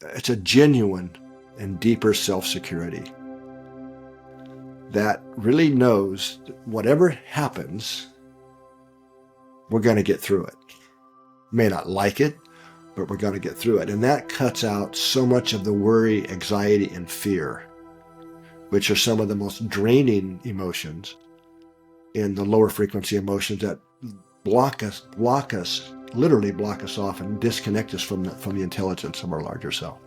it's a genuine and deeper self-security that really knows that whatever happens, we're going to get through it. May not like it, but we're going to get through it. And that cuts out so much of the worry, anxiety, and fear, which are some of the most draining emotions in the lower frequency emotions that literally block us off and disconnect us from the intelligence of our larger self.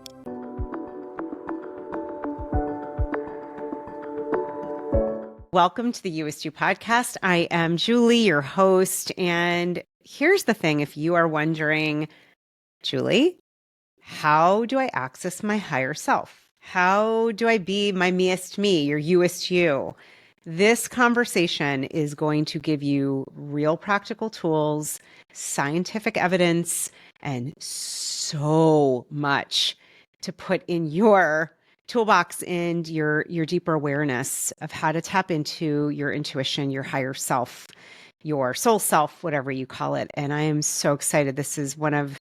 Welcome to the Youest podcast. I am Julie, your host. And here's the thing. If you are wondering, Julie, how do I access my higher self? How do I be my meest me, your youest you? This conversation is going to give you real practical tools, scientific evidence, and so much to put in your toolbox and your deeper awareness of how to tap into your intuition, your higher self, your soul self, whatever you call it. And I am so excited. This is one of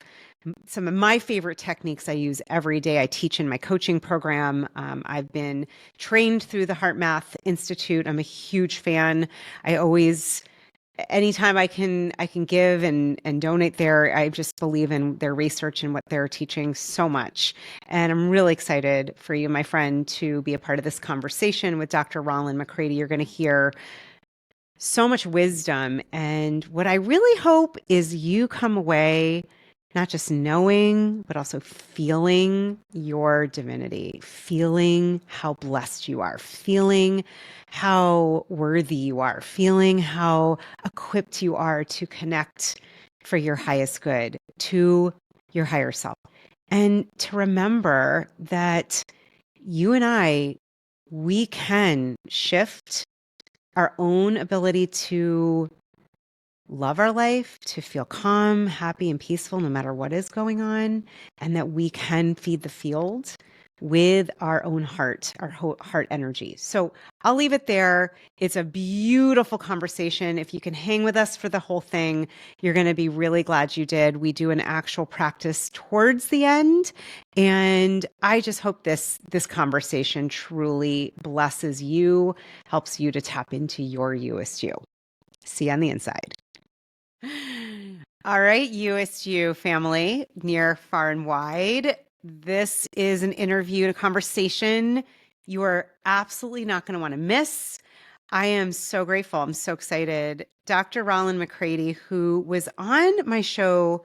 some of my favorite techniques I use every day. I teach in my coaching program. I've been trained through the HeartMath Institute. I'm a huge fan. I always, anytime I can give and donate there. I just believe in their research and what they're teaching so much. And I'm really excited for you, my friend, to be a part of this conversation with Dr. Rollin McCraty. You're going to hear so much wisdom. And what I really hope is you come away not just knowing, but also feeling your divinity, feeling how blessed you are, feeling how worthy you are, feeling how equipped you are to connect for your highest good, to your higher self. And to remember that you and I, we can shift our own ability to love our life, to feel calm, happy, and peaceful no matter what is going on, and that we can feed the field with our own heart, our heart energy. So I'll leave it there. It's a beautiful conversation. If you can hang with us for the whole thing, you're going to be really glad you did. We do an actual practice towards the end. And I just hope this conversation truly blesses you, helps you to tap into your Youest you. See you on the inside. All right, Youest you family, near, far, and wide. This is an interview, a conversation you are absolutely not going to want to miss. I am so grateful. I'm so excited. Dr. Rollin McCraty, who was on my show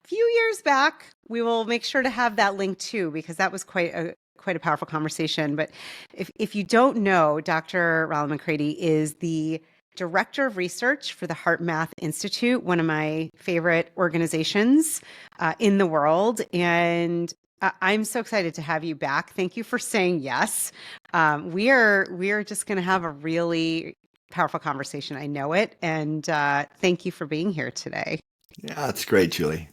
a few years back. We will make sure to have that link too, because that was quite a powerful conversation. But if you don't know, Dr. Rollin McCraty is the Director of Research for the HeartMath Institute, one of my favorite organizations in the world. And I'm so excited to have you back. Thank you for saying yes. We are just going to have a really powerful conversation. I know it. And thank you for being here today. Yeah, that's great, Julie.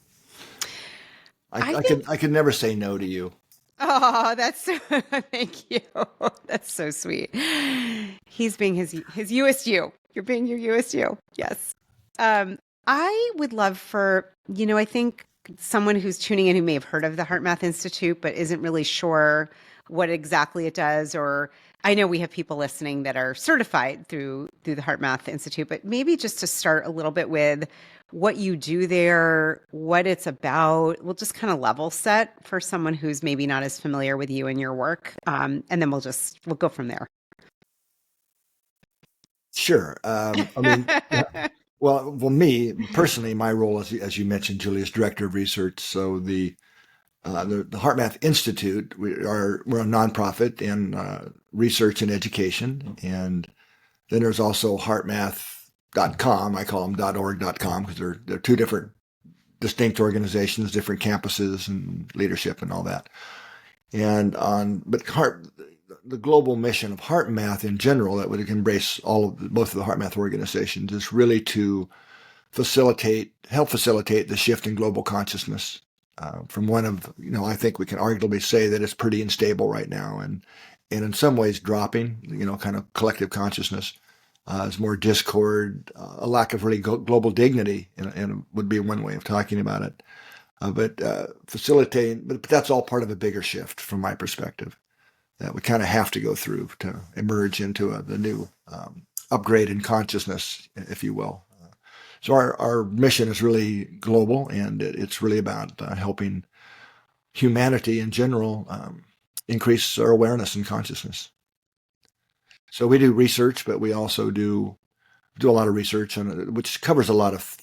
I could never say no to you. Oh, that's so, thank you. That's so sweet. He's being his Youest you. You're being your Youest you. Yes. I would love for, I think someone who's tuning in who may have heard of the HeartMath Institute, but isn't really sure what exactly it does, or I know we have people listening that are certified through the HeartMath Institute, but maybe just to start a little bit with what you do there, what it's about. We'll just kind of level set for someone who's maybe not as familiar with you and your work. And then we'll go from there. Sure. Well, me personally, my role, as you mentioned, Julie, is Director of Research. So the HeartMath Institute, we're a nonprofit in research and education. And then there's also HeartMath.com. I call them .org.com because they're two different distinct organizations, different campuses and leadership and all that. And the global mission of HeartMath in general, that would embrace both of the HeartMath organizations, is really to help facilitate the shift in global consciousness from one of, I think we can arguably say that it's pretty unstable right now, and in some ways dropping, kind of collective consciousness. There's more discord, a lack of really global dignity, and would be one way of talking about it. but facilitating, but that's all part of a bigger shift from my perspective that we kind of have to go through to emerge into the new upgrade in consciousness, if you will. So our mission is really global, and it's really about helping humanity in general increase our awareness and consciousness. So we do research, but we also do a lot of research, which covers a lot of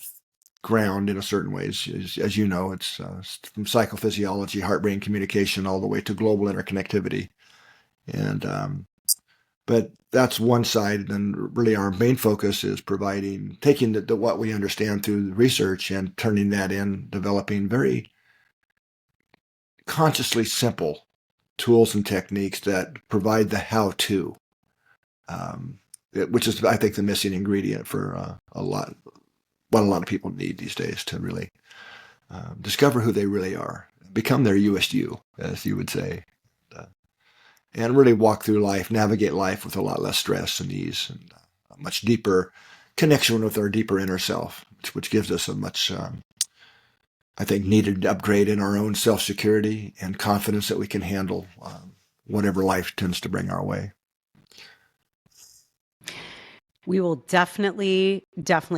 ground in a certain ways. As you know, it's from psychophysiology, heart-brain communication, all the way to global interconnectivity. And but that's one side, and really our main focus is taking what we understand through the research and turning that in, developing very consciously simple tools and techniques that provide the how-to, which is, I think, the missing ingredient for what a lot of people need these days to really discover who they really are, become their Youest you, as you would say, and really walk through life, navigate life with a lot less stress and ease, and a much deeper connection with our deeper inner self, which gives us a much, I think, needed upgrade in our own self-security and confidence that we can handle whatever life tends to bring our way. We will definitely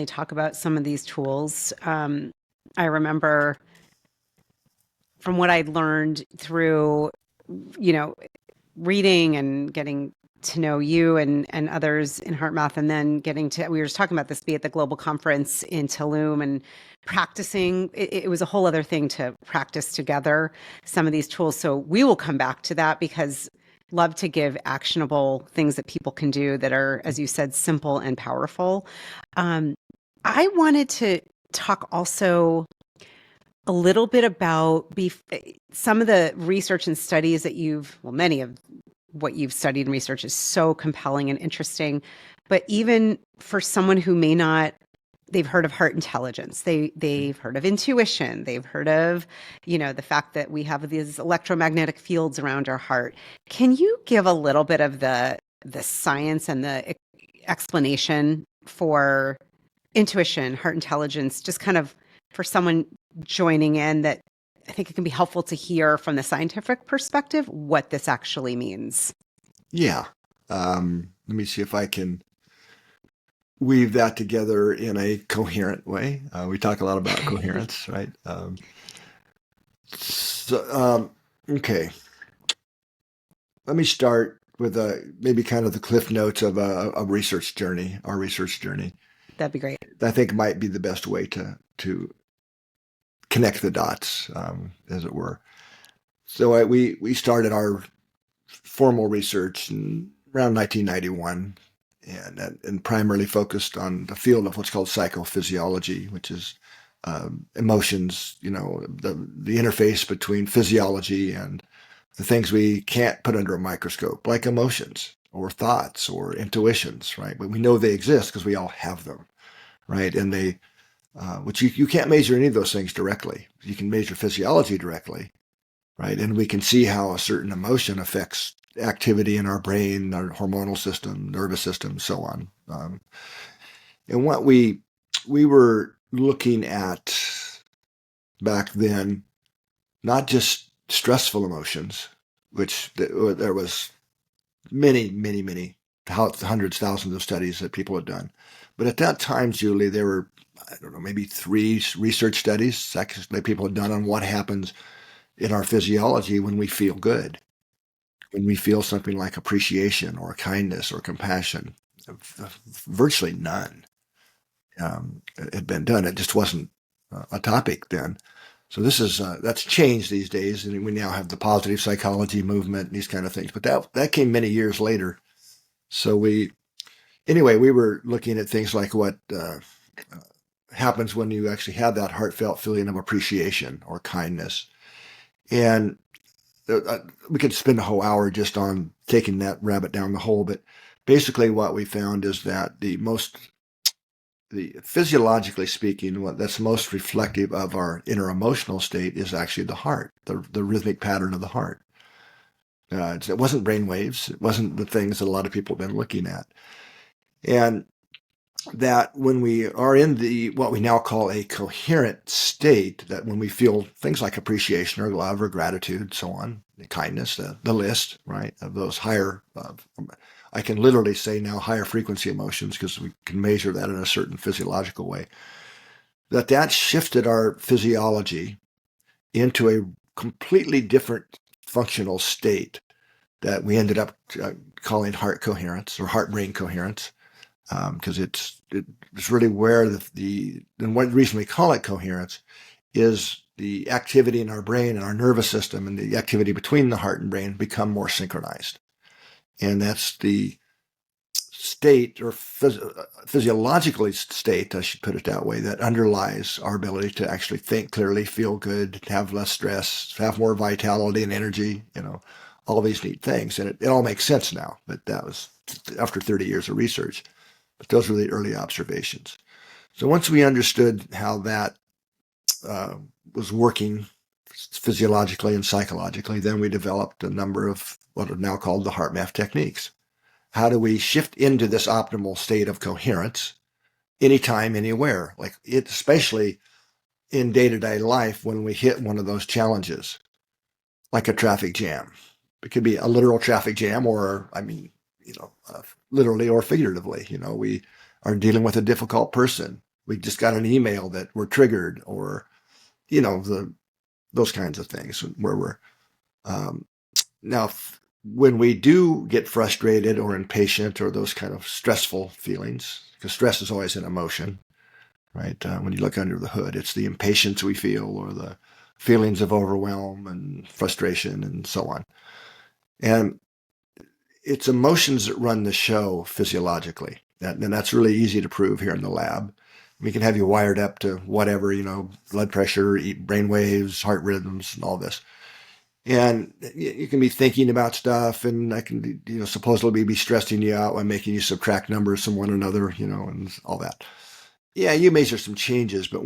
talk about some of these tools. I remember from what I'd learned through, reading and getting to know you and others in HeartMath, and then we were just talking about this, be at the Global Conference in Tulum, and practicing. It was a whole other thing to practice together some of these tools. So we will come back to that, because love to give actionable things that people can do that are, as you said, simple and powerful. I wanted to talk also a little bit about some of the research and studies that many of what you've studied and researched is so compelling and interesting. But even for someone who may not, they've heard of heart intelligence, they've heard of intuition, they've heard of, the fact that we have these electromagnetic fields around our heart. Can you give a little bit of the science and the explanation for intuition, heart intelligence, just kind of for someone joining in, that I think it can be helpful to hear from the scientific perspective what this actually means? Yeah. Let me see if I can weave that together in a coherent way. We talk a lot about coherence, right? Okay. Let me start with maybe kind of the cliff notes of our research journey. That'd be great. I think might be the best way to connect the dots, as it were. So we started our formal research in around 1991, and primarily focused on the field of what's called psychophysiology, which is emotions, the interface between physiology and the things we can't put under a microscope, like emotions or thoughts or intuitions, right? But we know they exist because we all have them, right? And which you can't measure any of those things directly. You can measure physiology directly, right? And we can see how a certain emotion affects activity in our brain, our hormonal system, nervous system, so on. And what we were looking at back then, not just stressful emotions, which there was many, many, many hundreds, thousands of studies that people had done. But at that time, Julie, there were, I don't know, maybe 3 research studies that people had done on what happens in our physiology when we feel good, when we feel something like appreciation or kindness or compassion. Virtually none had been done. It just wasn't a topic then. So that's changed these days, and we now have the positive psychology movement and these kind of things. But that came many years later. So we were looking at things like what happens when you actually have that heartfelt feeling of appreciation or kindness. And we could spend a whole hour just on taking that rabbit down the hole. But basically what we found is that the physiologically speaking, what that's most reflective of our inner emotional state is actually the heart, the rhythmic pattern of the heart. It wasn't brain waves. It wasn't the things that a lot of people have been looking at. And that when we are in what we now call a coherent state, that when we feel things like appreciation or love or gratitude, so on, kindness, the list, right, of those higher, I can literally say now higher frequency emotions because we can measure that in a certain physiological way, that shifted our physiology into a completely different functional state that we ended up calling heart coherence or heart-brain coherence, because it's really where and one reason we call it coherence is the activity in our brain and our nervous system and the activity between the heart and brain become more synchronized. And that's the state or physiologically state, I should put it that way, that underlies our ability to actually think clearly, feel good, have less stress, have more vitality and energy, all these neat things. And it all makes sense now, but that was after 30 years of research. But those were the early observations. So once we understood how that was working physiologically and psychologically, then we developed a number of what are now called the HeartMath techniques. How do we shift into this optimal state of coherence anytime, anywhere? Like especially in day-to-day life when we hit one of those challenges, like a traffic jam. It could be a literal traffic jam, or literally or figuratively. We are dealing with a difficult person. We just got an email that we're triggered, or those kinds of things where we're now. When we do get frustrated or impatient or those kind of stressful feelings, because stress is always an emotion, right? When you look under the hood, it's the impatience we feel or the feelings of overwhelm and frustration and so on. And it's emotions that run the show physiologically. And that's really easy to prove here in the lab. We can have you wired up to whatever, blood pressure, brain waves, heart rhythms, and all this. And you can be thinking about stuff, and I can, supposedly be stressing you out by making you subtract numbers from one another, and all that. Yeah, you measure some changes, but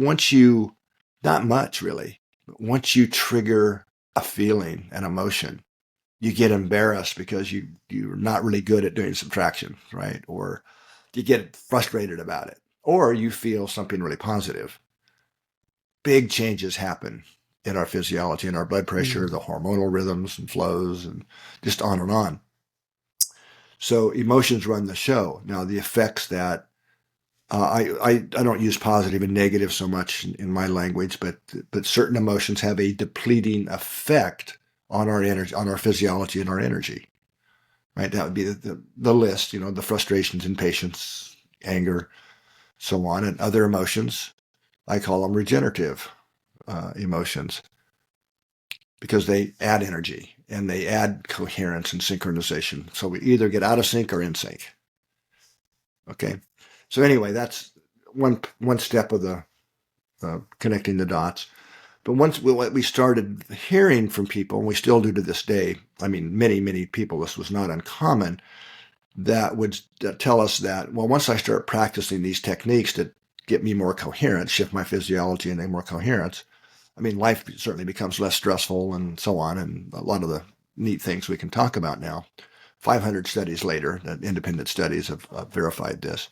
not much really, but once you trigger a feeling, an emotion, you get embarrassed because you're not really good at doing subtraction, right? Or you get frustrated about it, or you feel something really positive. Big changes happen in our physiology, in our blood pressure, the hormonal rhythms and flows, and just on and on. So emotions run the show. Now, the effects that I don't use positive and negative so much in my language, but certain emotions have a depleting effect on our energy, on our physiology and our energy. Right? That would be the list. The frustrations, impatience, anger, so on, and other emotions. I call them regenerative emotions, because they add energy and they add coherence and synchronization. So we either get out of sync or in sync. Okay. So anyway, that's one step of the connecting the dots. But once we started hearing from people, and we still do to this day, I mean, many, many people, this was not uncommon, that would tell us that, well, once I start practicing these techniques to get me more coherent, shift my physiology into more coherence, I mean, life certainly becomes less stressful and so on, and a lot of the neat things we can talk about now. 500 studies later, independent studies have verified this.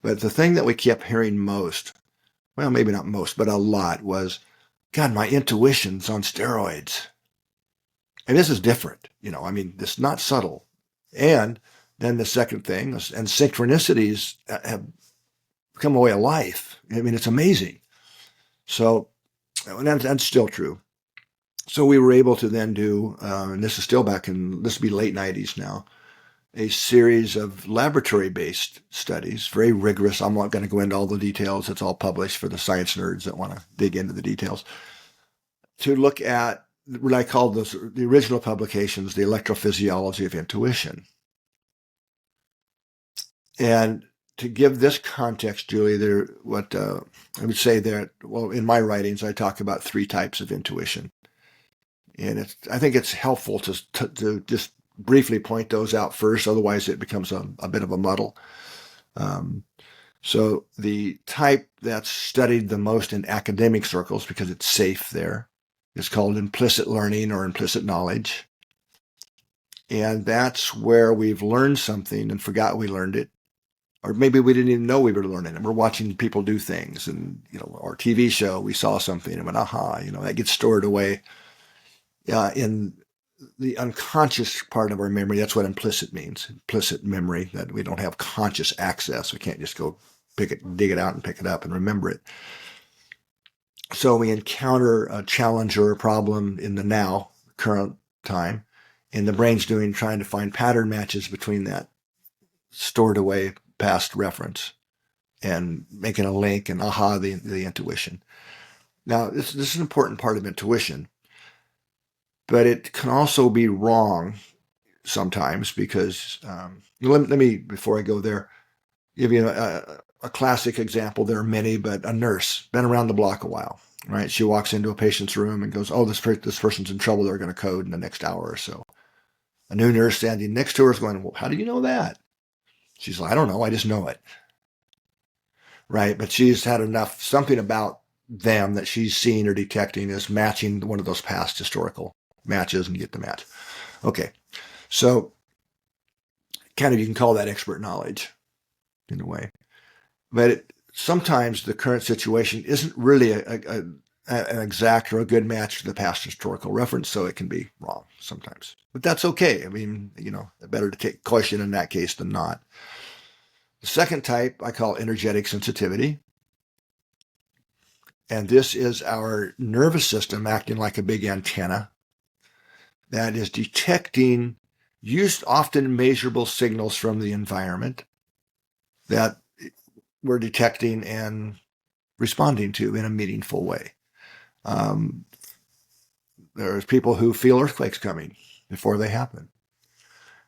But the thing that we kept hearing most, well, maybe not most, but a lot, was, God, my intuition's on steroids. And this is different, I mean, it's not subtle. And then the second thing, and synchronicities have become a way of life. I mean, it's amazing. So, and that's still true. So we were able to then do, and this is still this would be late 90s now, a series of laboratory-based studies, very rigorous. I'm not going to go into all the details. It's all published for the science nerds that want to dig into the details, to look at what I call the original publications, the electrophysiology of intuition. And to give this context, Julie, I would say that, well, in my writings, I talk about 3 types of intuition. And I think it's helpful to just briefly point those out first. Otherwise, it becomes a bit of a muddle. So the type that's studied the most in academic circles, because it's safe there, is called implicit learning or implicit knowledge. And that's where we've learned something and forgot we learned it, or maybe we didn't even know we were learning, and we're watching people do things, and our TV show, we saw something and went, aha, that gets stored away in the unconscious part of our memory. That's what implicit means, implicit memory, that we don't have conscious access. We can't just go dig it out and pick it up and remember it. So we encounter a challenge or a problem in the now, current time, and the brain's trying to find pattern matches between that stored away past reference and making a link, and aha, the intuition. Now, this is an important part of intuition, but it can also be wrong sometimes because, let me, before I go there, give you a classic example. There are many, but a nurse, been around the block a while, right? She walks into a patient's room and goes, oh, this person's in trouble. They're going to code in the next hour or so. A new nurse standing next to her is going, well, how do you know that? She's like, I don't know. I just know it. Right? But she's had something about them that she's seeing or detecting is matching one of those past historical matches, and you get the match. Okay. So kind of, you can call that expert knowledge in a way. But sometimes the current situation isn't really an exact or a good match to the past historical reference, so it can be wrong sometimes. But that's okay. I mean, better to take caution in that case than not. The second type I call energetic sensitivity. And this is our nervous system acting like a big antenna that is detecting often measurable signals from the environment that we're detecting and responding to in a meaningful way. There's people who feel earthquakes coming before they happen.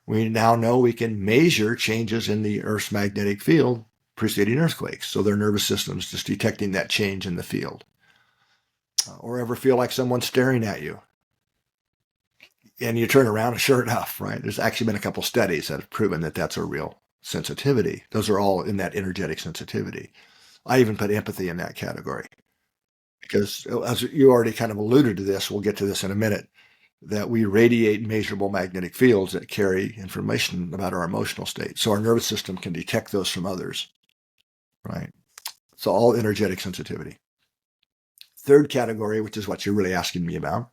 We now know we can measure changes in the Earth's magnetic field preceding earthquakes. So their nervous system's just detecting that change in the field. Or ever feel like someone's staring at you. And you turn around, and sure enough, right? There's actually been a couple studies that have proven that that's a real sensitivity. Those are all in that energetic sensitivity. I even put empathy in that category. Because as you already kind of alluded to this, we'll get to this in a minute, that we radiate measurable magnetic fields that carry information about our emotional state. So our nervous system can detect those from others, right? So all energetic sensitivity. Third category, which is what you're really asking me about,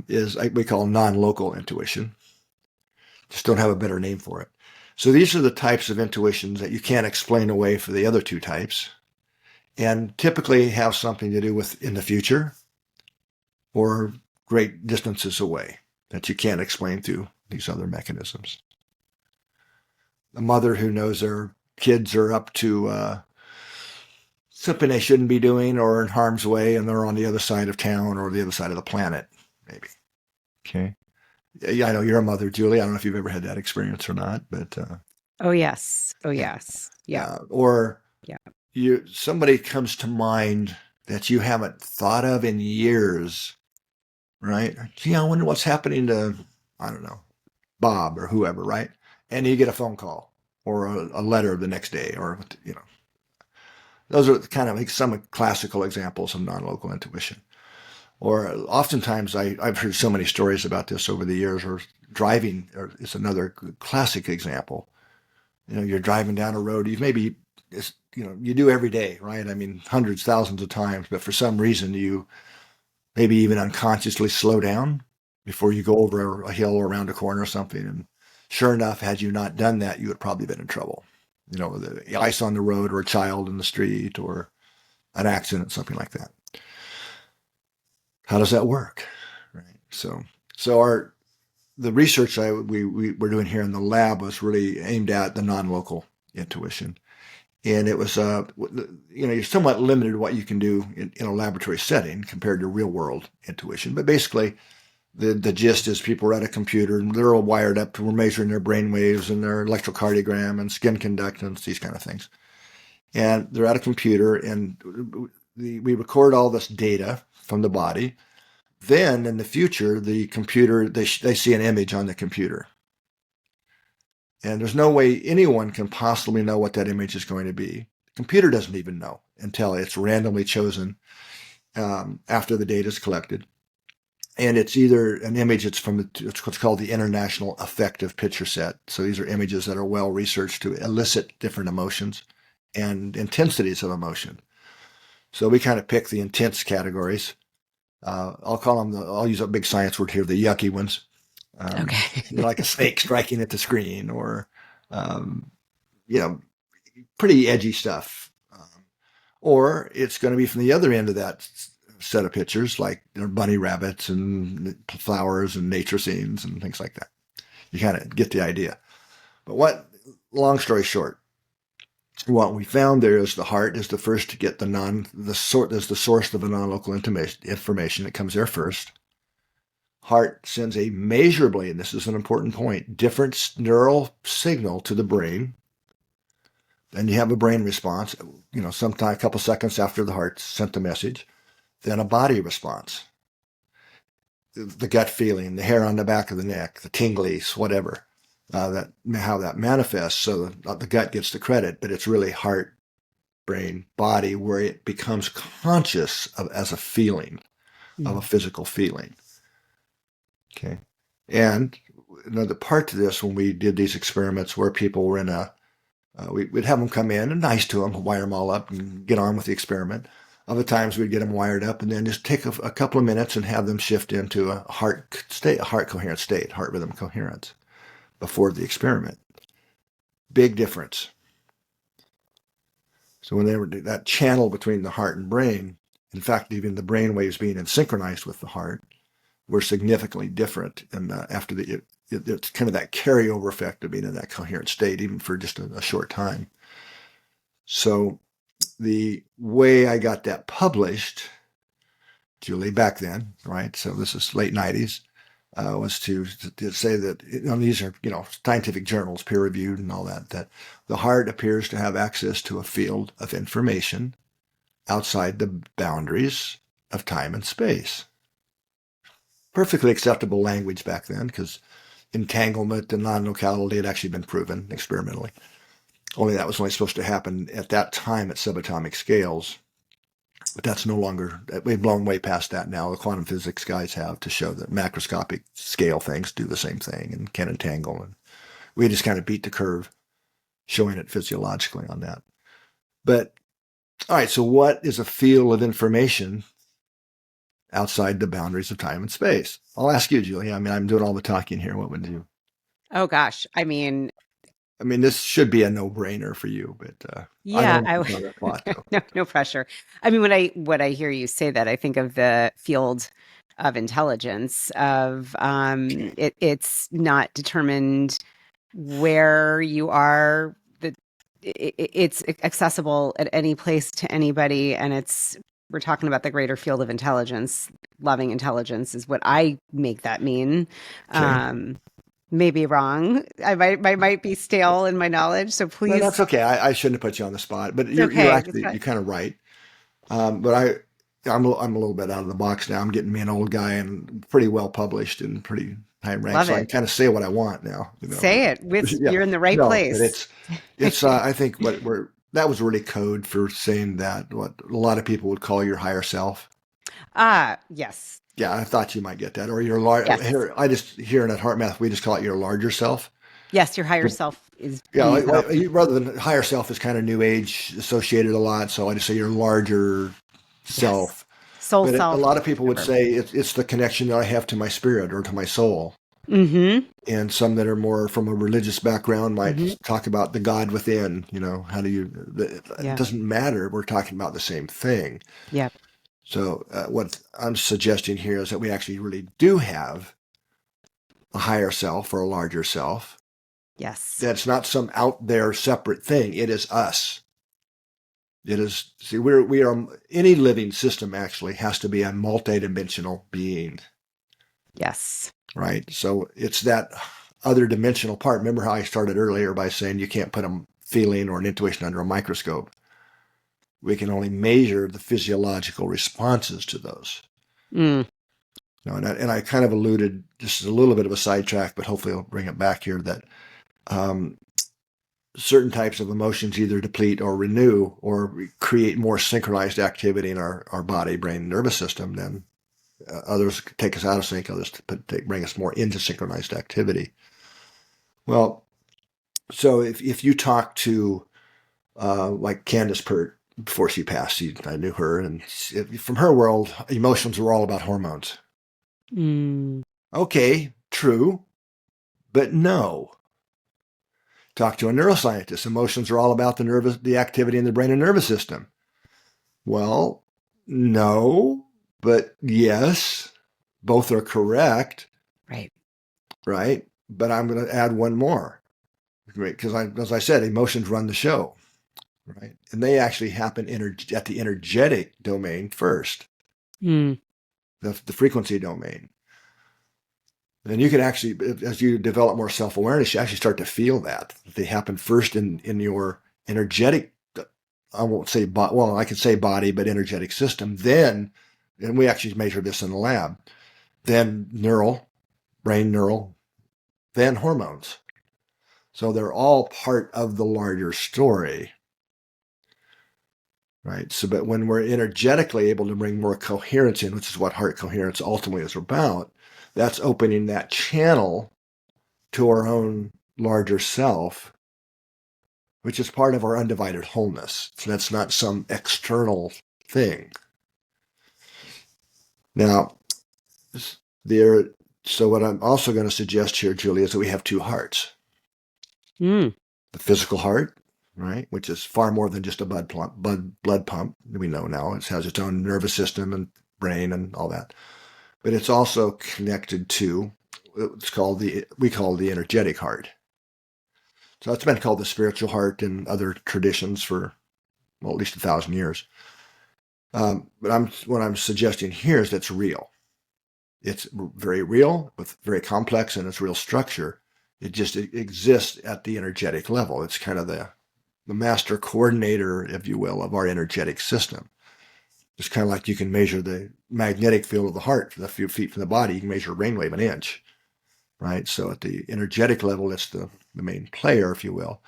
is we call non-local intuition. Just don't have a better name for it. So these are the types of intuitions that you can't explain away for the other two types, and typically have something to do with in the future or great distances away that you can't explain through these other mechanisms. A mother who knows their kids are up to something they shouldn't be doing or in harm's way, and they're on the other side of town or the other side of the planet, maybe. Okay. Yeah, I know you're a mother, Julie. I don't know if you've ever had that experience or not, but oh yes, yeah, or yeah. Somebody comes to mind that you haven't thought of in years, right? Gee, I wonder what's happening to, I don't know, Bob or whoever, right? And you get a phone call or a letter the next day, or those are kind of like some classical examples of non-local intuition. Or oftentimes I've heard so many stories about this over the years, or driving, or it's another classic example. You're driving down a road, you do every day, right? I mean, hundreds, thousands of times, but for some reason you maybe even unconsciously slow down before you go over a hill or around a corner or something. And sure enough, had you not done that, you would probably been in trouble. The ice on the road, or a child in the street, or an accident, something like that. How does that work? Right. So the research we were doing here in the lab was really aimed at the non-local intuition. And it was, you're somewhat limited what you can do in a laboratory setting compared to real world intuition. But basically, the gist is people are at a computer and they're all wired up to, we're measuring their brain waves and their electrocardiogram and skin conductance, these kind of things. And they're at a computer, and we record all this data from the body. Then in the future, the computer, they see an image on the computer. And there's no way anyone can possibly know what that image is going to be. The computer doesn't even know until it's randomly chosen after the data is collected. And it's either an image, it's what's called the International Affective Picture Set. So these are images that are well researched to elicit different emotions and intensities of emotion. So we kind of pick the intense categories. I'll use a big science word here, the yucky ones. Okay. Like a snake striking at the screen, or, um, pretty edgy stuff. Or it's going to be from the other end of that set of pictures, like bunny rabbits and flowers and nature scenes and things like that. You kind of get the idea. But long story short, what we found there is the heart is the first to get the source of the non-local information that comes there first. Heart sends a measurably, and this is an important point, different neural signal to the brain. Then you have a brain response, sometime a couple seconds after the heart sent the message. Then a body response. The gut feeling, the hair on the back of the neck, the tinglies, whatever, how that manifests. So the gut gets the credit, but it's really heart, brain, body, where it becomes conscious as a feeling, of a physical feeling. Okay. And another part to this, when we did these experiments where people were in we'd have them come in and nice to them, wire them all up and get on with the experiment. Other times we'd get them wired up and then just take a couple of minutes and have them shift into a heart coherent state, heart rhythm coherence before the experiment. Big difference. So when they were that channel between the heart and brain, in fact, even the brain waves being synchronized with the heart, were significantly different. And after it's kind of that carryover effect of being in that coherent state, even for just a short time. So the way I got that published, Julie, back then, right? So this is late 90s, was to say that these are, scientific journals, peer reviewed and all that the heart appears to have access to a field of information outside the boundaries of time and space. Perfectly acceptable language back then, because entanglement and non-locality had actually been proven experimentally. Only that was only supposed to happen at that time at subatomic scales. But that's no longer, we've blown way past that now. The quantum physics guys have to show that macroscopic scale things do the same thing and can entangle. And we just kind of beat the curve, showing it physiologically on that. But, all right, so what is a field of information outside the boundaries of time and space? I'll ask you, Julie. I'm doing all the talking here. What would you? Oh gosh. This should be a no-brainer for you, but Yeah, I don't know that thought. So. no pressure. When I hear you say that, I think of the field of intelligence of it's not determined where you are. It's accessible at any place to anybody, and we're talking about the greater field of intelligence. Loving intelligence is what I make that mean. Okay. Maybe wrong. I might be stale in my knowledge, so please. No, that's okay. I shouldn't have put you on the spot, but you're kind of right. But I'm a little bit out of the box now. I'm getting me an old guy and pretty well published and pretty high ranked, so I can kind of say what I want now. Say it you're in the right place. But it's I think that was really code for saying that what a lot of people would call your higher self. Yes. Yeah, I thought you might get that, or your large. Yes. Here at HeartMath, we just call it your larger self. Yes, your higher self is. Yeah, rather than higher self is kind of new age associated a lot, so I just say your larger self. Yes. Soul but self. A lot of people would say it's the connection that I have to my spirit or to my soul. Mm-hmm. And some that are more from a religious background might talk about the God within. How do you? It doesn't matter. We're talking about the same thing. Yeah. So what I'm suggesting here is that we actually really do have a higher self or a larger self. Yes. That's not some out there separate thing. It is us. It is, we are, any living system actually has to be a multidimensional being. Yes. Right? So it's that other dimensional part. Remember how I started earlier by saying you can't put a feeling or an intuition under a microscope. We can only measure the physiological responses to those. And I kind of alluded, just a little bit of a sidetrack, but hopefully I'll bring it back here, that certain types of emotions either deplete or renew or create more synchronized activity in our body, brain, nervous system than Others take us out of sync. Others bring us more into synchronized activity. Well, so if you talk to like Candace Pert before she passed, I knew her, and from her world, emotions were all about hormones. Mm. Okay, true, but no. Talk to a neuroscientist. Emotions are all about the activity in the brain and nervous system. Well, no, but yes, both are correct. Right. Right. But I'm going to add one more, right? Because as I said, emotions run the show, right? And they actually happen at the energetic domain first, Mm. the frequency domain. And you can actually, as you develop more self-awareness, you actually start to feel that they happen first in your energetic. I won't say well, I can say body, but energetic system. Then, and we actually measure this in the lab. Then brain neural, then hormones. So they're all part of the larger story, right? So, but when we're energetically able to bring more coherence in, which is what heart coherence ultimately is about, that's opening that channel to our own larger self, which is part of our undivided wholeness. So that's not some external thing. Now, so what I'm also going to suggest here, Julie, is that we have two hearts. Mm. The physical heart, right, which is far more than just a blood pump. We know now it has its own nervous system and brain and all that, but it's also connected to we call the energetic heart. So it's been called the spiritual heart in other traditions for at least 1,000 years. But what I'm suggesting here is that's real. It's very real, with very complex in its real structure. It exists at the energetic level. It's kind of the master coordinator, if you will, of our energetic system. It's kind of like you can measure the magnetic field of the heart a few feet from the body. You can measure a brainwave an inch, right? So at the energetic level, it's the main player, if you will.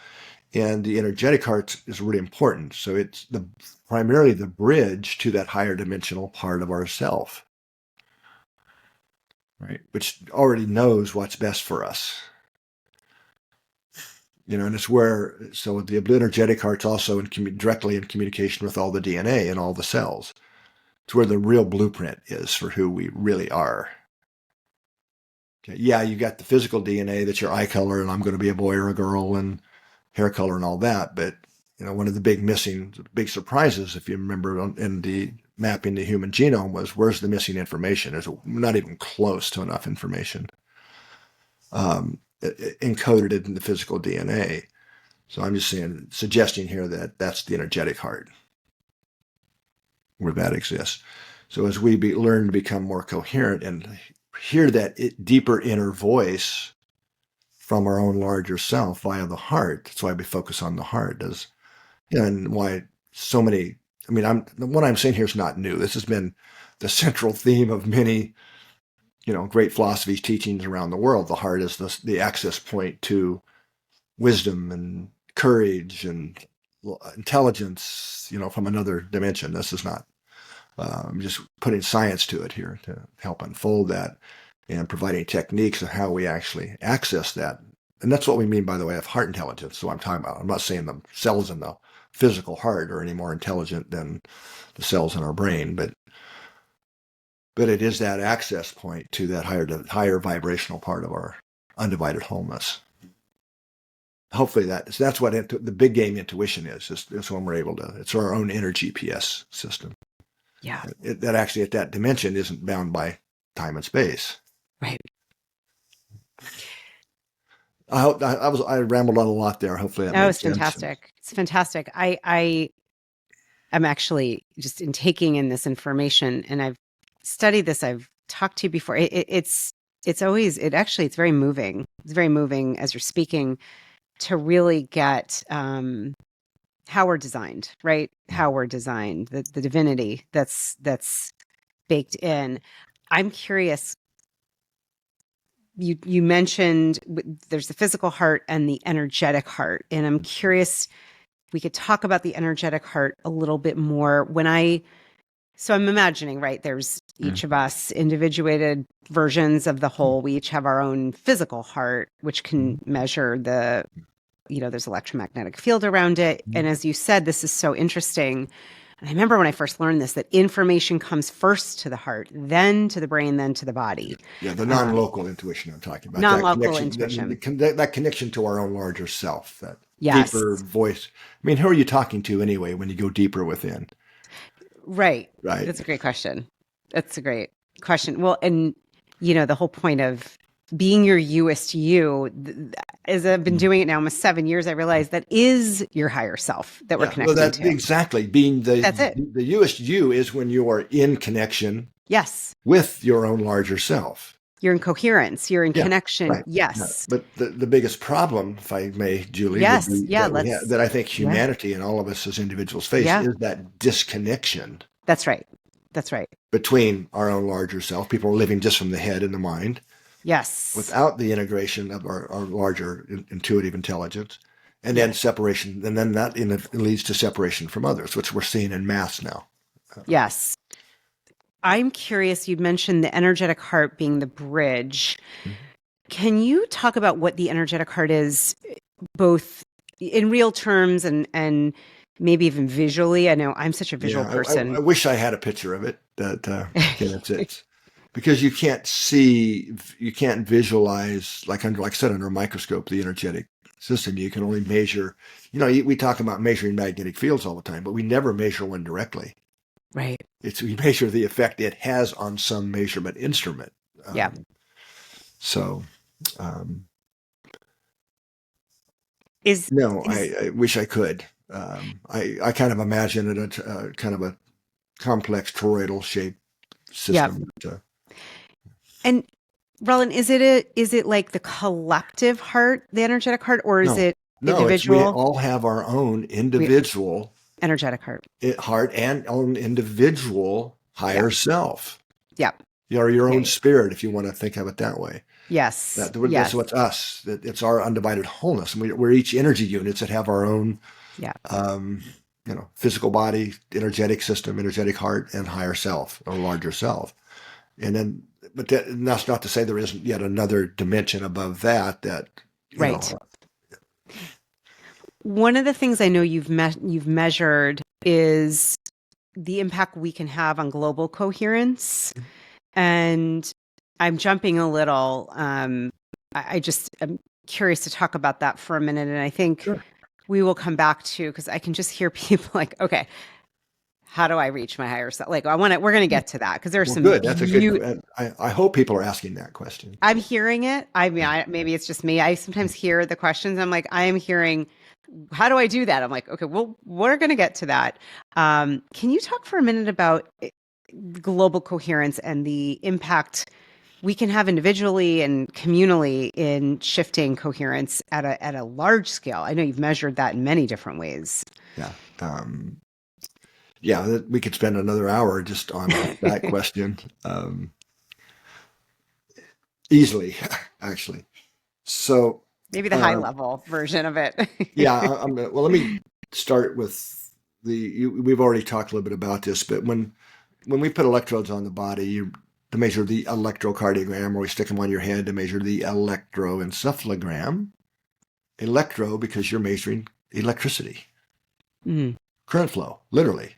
And the energetic heart is really important. So it's primarily the bridge to that higher dimensional part of ourself, right? Which already knows what's best for us. And it's so the energetic heart's also directly in communication with all the DNA and all the cells. It's where the real blueprint is for who we really are. Okay. Yeah, you got the physical DNA that's your eye color, and I'm going to be a boy or a girl, and hair color and all that. But one of the big surprises, if you remember, in the mapping the human genome, was where's the missing information? There's not even close to enough information encoded in the physical DNA. So I'm just suggesting here that that's the energetic heart, where that exists. So as we learn to become more coherent and hear that deeper inner voice from our own larger self via the heart, that's why we focus on the heart. And why so many, what I'm saying here is not new. This has been the central theme of many, great philosophies, teachings around the world. The heart is the access point to wisdom and courage and intelligence, from another dimension. This is not, I'm just putting science to it here to help unfold that and providing techniques of how we actually access that. And that's what we mean, by the way, of heart intelligence. So I'm talking about, I'm not saying the cells in the physical heart are any more intelligent than the cells in our brain, but it is that access point to that higher vibrational part of our undivided wholeness. Hopefully that's what the big game intuition is. It's when we're able to, it's our own inner GPS system. Yeah. That actually at that dimension isn't bound by time and space. Right. I rambled on a lot there. Hopefully that made sense. Fantastic. It's fantastic. I am actually just in taking in this information, and I've studied this. I've talked to you before. It's very moving. It's very moving as you're speaking to really get how we're designed, right? How we're designed, the divinity that's baked in. I'm curious. You mentioned there's the physical heart and the energetic heart, and I'm curious. We could talk about the energetic heart a little bit more. So I'm imagining, right? There's each of us individuated versions of the whole. We each have our own physical heart, which can measure there's electromagnetic field around it. And as you said, this is so interesting. And I remember when I first learned this, that information comes first to the heart, then to the brain, then to the body. Yeah, the non-local intuition I'm talking about. Non-local that intuition. That connection to our own larger self, that Yes. deeper voice. I mean, who are you talking to anyway when you go deeper within? Right. Right. That's a great question. Well, and the whole point of being your Youest you, as I've been doing it now almost 7 years, I realize that is your higher self that we're connecting to. Exactly. Being That's it. the Youest you is when you are in connection. Yes. With your own larger self. You're in coherence. You're in connection. Right. Yes. Yeah. But the biggest problem, if I may, Julie, yes. that I think humanity and all of us as individuals face is that disconnection. That's right. Between our own larger self. People are living just from the head and the mind. Yes. Without the integration of our larger intuitive intelligence. And then separation. And then that leads to separation from others, which we're seeing in mass now. Yes. I'm curious, you'd mentioned the energetic heart being the bridge. Mm-hmm. Can you talk about what the energetic heart is, both in real terms and maybe even visually? I know I'm such a visual person. I wish I had a picture of it. That's it. Because you can't visualize, like I said, under a microscope, the energetic system. You can only measure, we talk about measuring magnetic fields all the time, but we never measure one directly. Right. We measure the effect it has on some measurement instrument. I wish I could. I kind of imagine it a kind of a complex toroidal shaped system. And Rollin, is it like the collective heart, the energetic heart, or is it individual? We all have our own individual energetic heart and own individual higher self. Yeah. Your own spirit, if you want to think of it that way. Yes. That's what's us. It's our undivided wholeness. And we're each energy units that have our own, physical body, energetic system, energetic heart, and higher self or larger self. And then, but that's not to say there isn't yet another dimension above that. Right. One of the things I know you've measured is the impact we can have on global coherence. And I'm jumping a little. I'm curious to talk about that for a minute. And I think we will come back to, because I can just hear people like, okay, how do I reach my higher self? Like, we're going to get to that because there's some good. That's a good. I hope people are asking that question. I'm hearing it. I mean, maybe it's just me. I sometimes hear the questions. I'm like, I am hearing, how do I do that? I'm like, okay, well, we're going to get to that. Can you talk for a minute about global coherence and the impact we can have individually and communally in shifting coherence at a large scale? I know you've measured that in many different ways. Yeah. We could spend another hour just on that question. Easily, actually. So maybe the high level version of it. Well, let me start with we've already talked a little bit about this, but when we put electrodes on the body to measure the electrocardiogram, or we stick them on your head to measure the electroencephalogram, because you're measuring electricity, current flow, literally.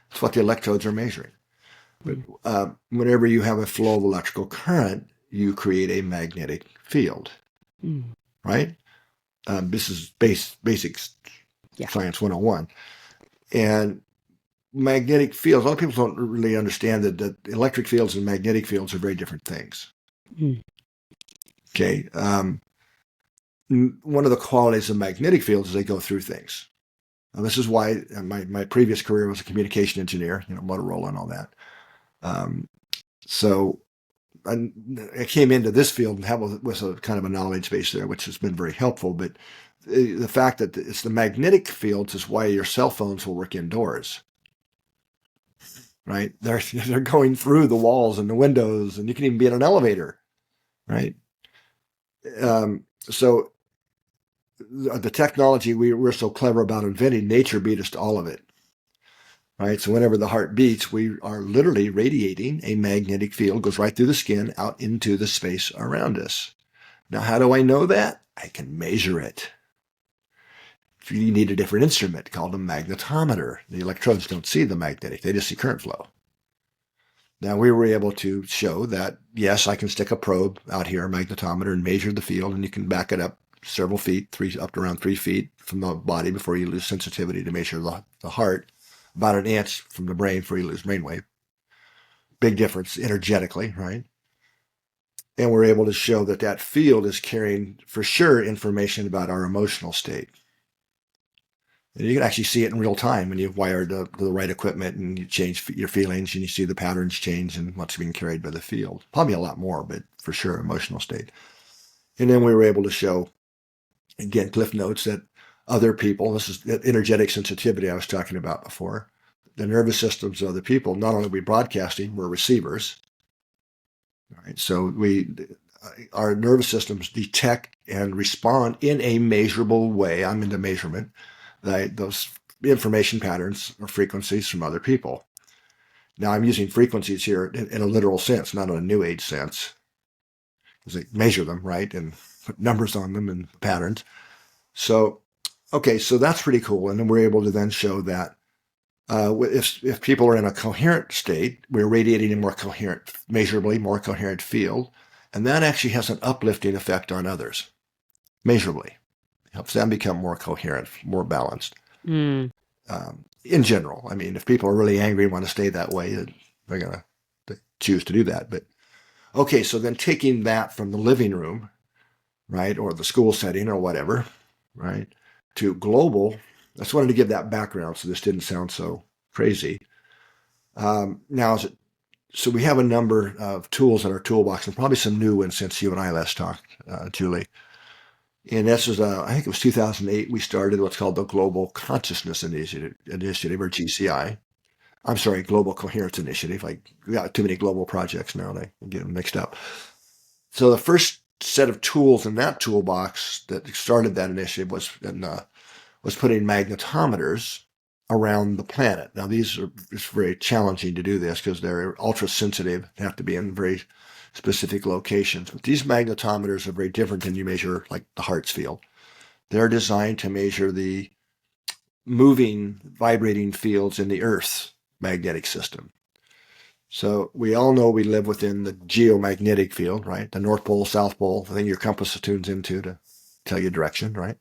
That's what the electrodes are measuring. But whenever you have a flow of electrical current, you create a magnetic field, right? This is basic science 101. And magnetic fields, a lot of people don't really understand that electric fields and magnetic fields are very different things. Okay. One of the qualities of magnetic fields is they go through things. Now, this is why my previous career was a communication engineer, Motorola and all that. So I came into this field with a kind of a knowledge base there, which has been very helpful. But the fact that it's the magnetic fields is why your cell phones will work indoors. Right? They're going through the walls and the windows, and you can even be in an elevator, right? So the technology we're so clever about inventing, nature beat us to all of it. right? So whenever the heart beats, we are literally radiating a magnetic field, goes right through the skin out into the space around us. Now, how do I know that? I can measure it. If you need a different instrument called a magnetometer, the electrodes don't see the magnetic, they just see current flow. Now, we were able to show that, yes, I can stick a probe out here, a magnetometer, and measure the field, and you can back it up several feet, up to around 3 feet from the body before you lose sensitivity to measure the heart, about an inch from the brain before you lose brainwave. Big difference energetically, right? And we're able to show that that field is carrying, for sure, information about our emotional state. And you can actually see it in real time when you've wired the right equipment and you change your feelings and you see the patterns change and what's being carried by the field. Probably a lot more, but for sure, emotional state. And then we were able to show, again, cliff notes, that other people, this is that energetic sensitivity I was talking about before, the nervous systems of other people, not only are we broadcasting, we're receivers. Right? So our nervous systems detect and respond in a measurable way. I'm into measurement. Those information patterns or frequencies from other people. Now, I'm using frequencies here in a literal sense, not in a new age sense, because they measure them, right, and put numbers on them and patterns. So, okay, so that's pretty cool. And then we're able to then show that if people are in a coherent state, we're radiating a more coherent, measurably more coherent field, and that actually has an uplifting effect on others, measurably. It helps them become more coherent, more balanced. In general, I mean, if people are really angry and want to stay that way, they're going to choose to do that. But okay, so then taking that from the living room, right, or the school setting or whatever, right, to global, I just wanted to give that background so this didn't sound so crazy. Now, so we have a number of tools in our toolbox, and probably some new ones since you and I last talked, Julie. And this is, I think it was 2008, we started what's called the Global Consciousness Initiative, or GCI. I'm sorry, Global Coherence Initiative. We got too many global projects now, and I get them mixed up. So the first set of tools in that toolbox that started that initiative was putting magnetometers around the planet. Now, it's very challenging to do this because they're ultra sensitive, have to be in very specific locations. But these magnetometers are very different than you measure like the heart's field. They're designed to measure the moving, vibrating fields in the Earth's magnetic system. So we all know we live within the geomagnetic field, right? The North Pole, South Pole, the thing your compass tunes into to tell you direction, right?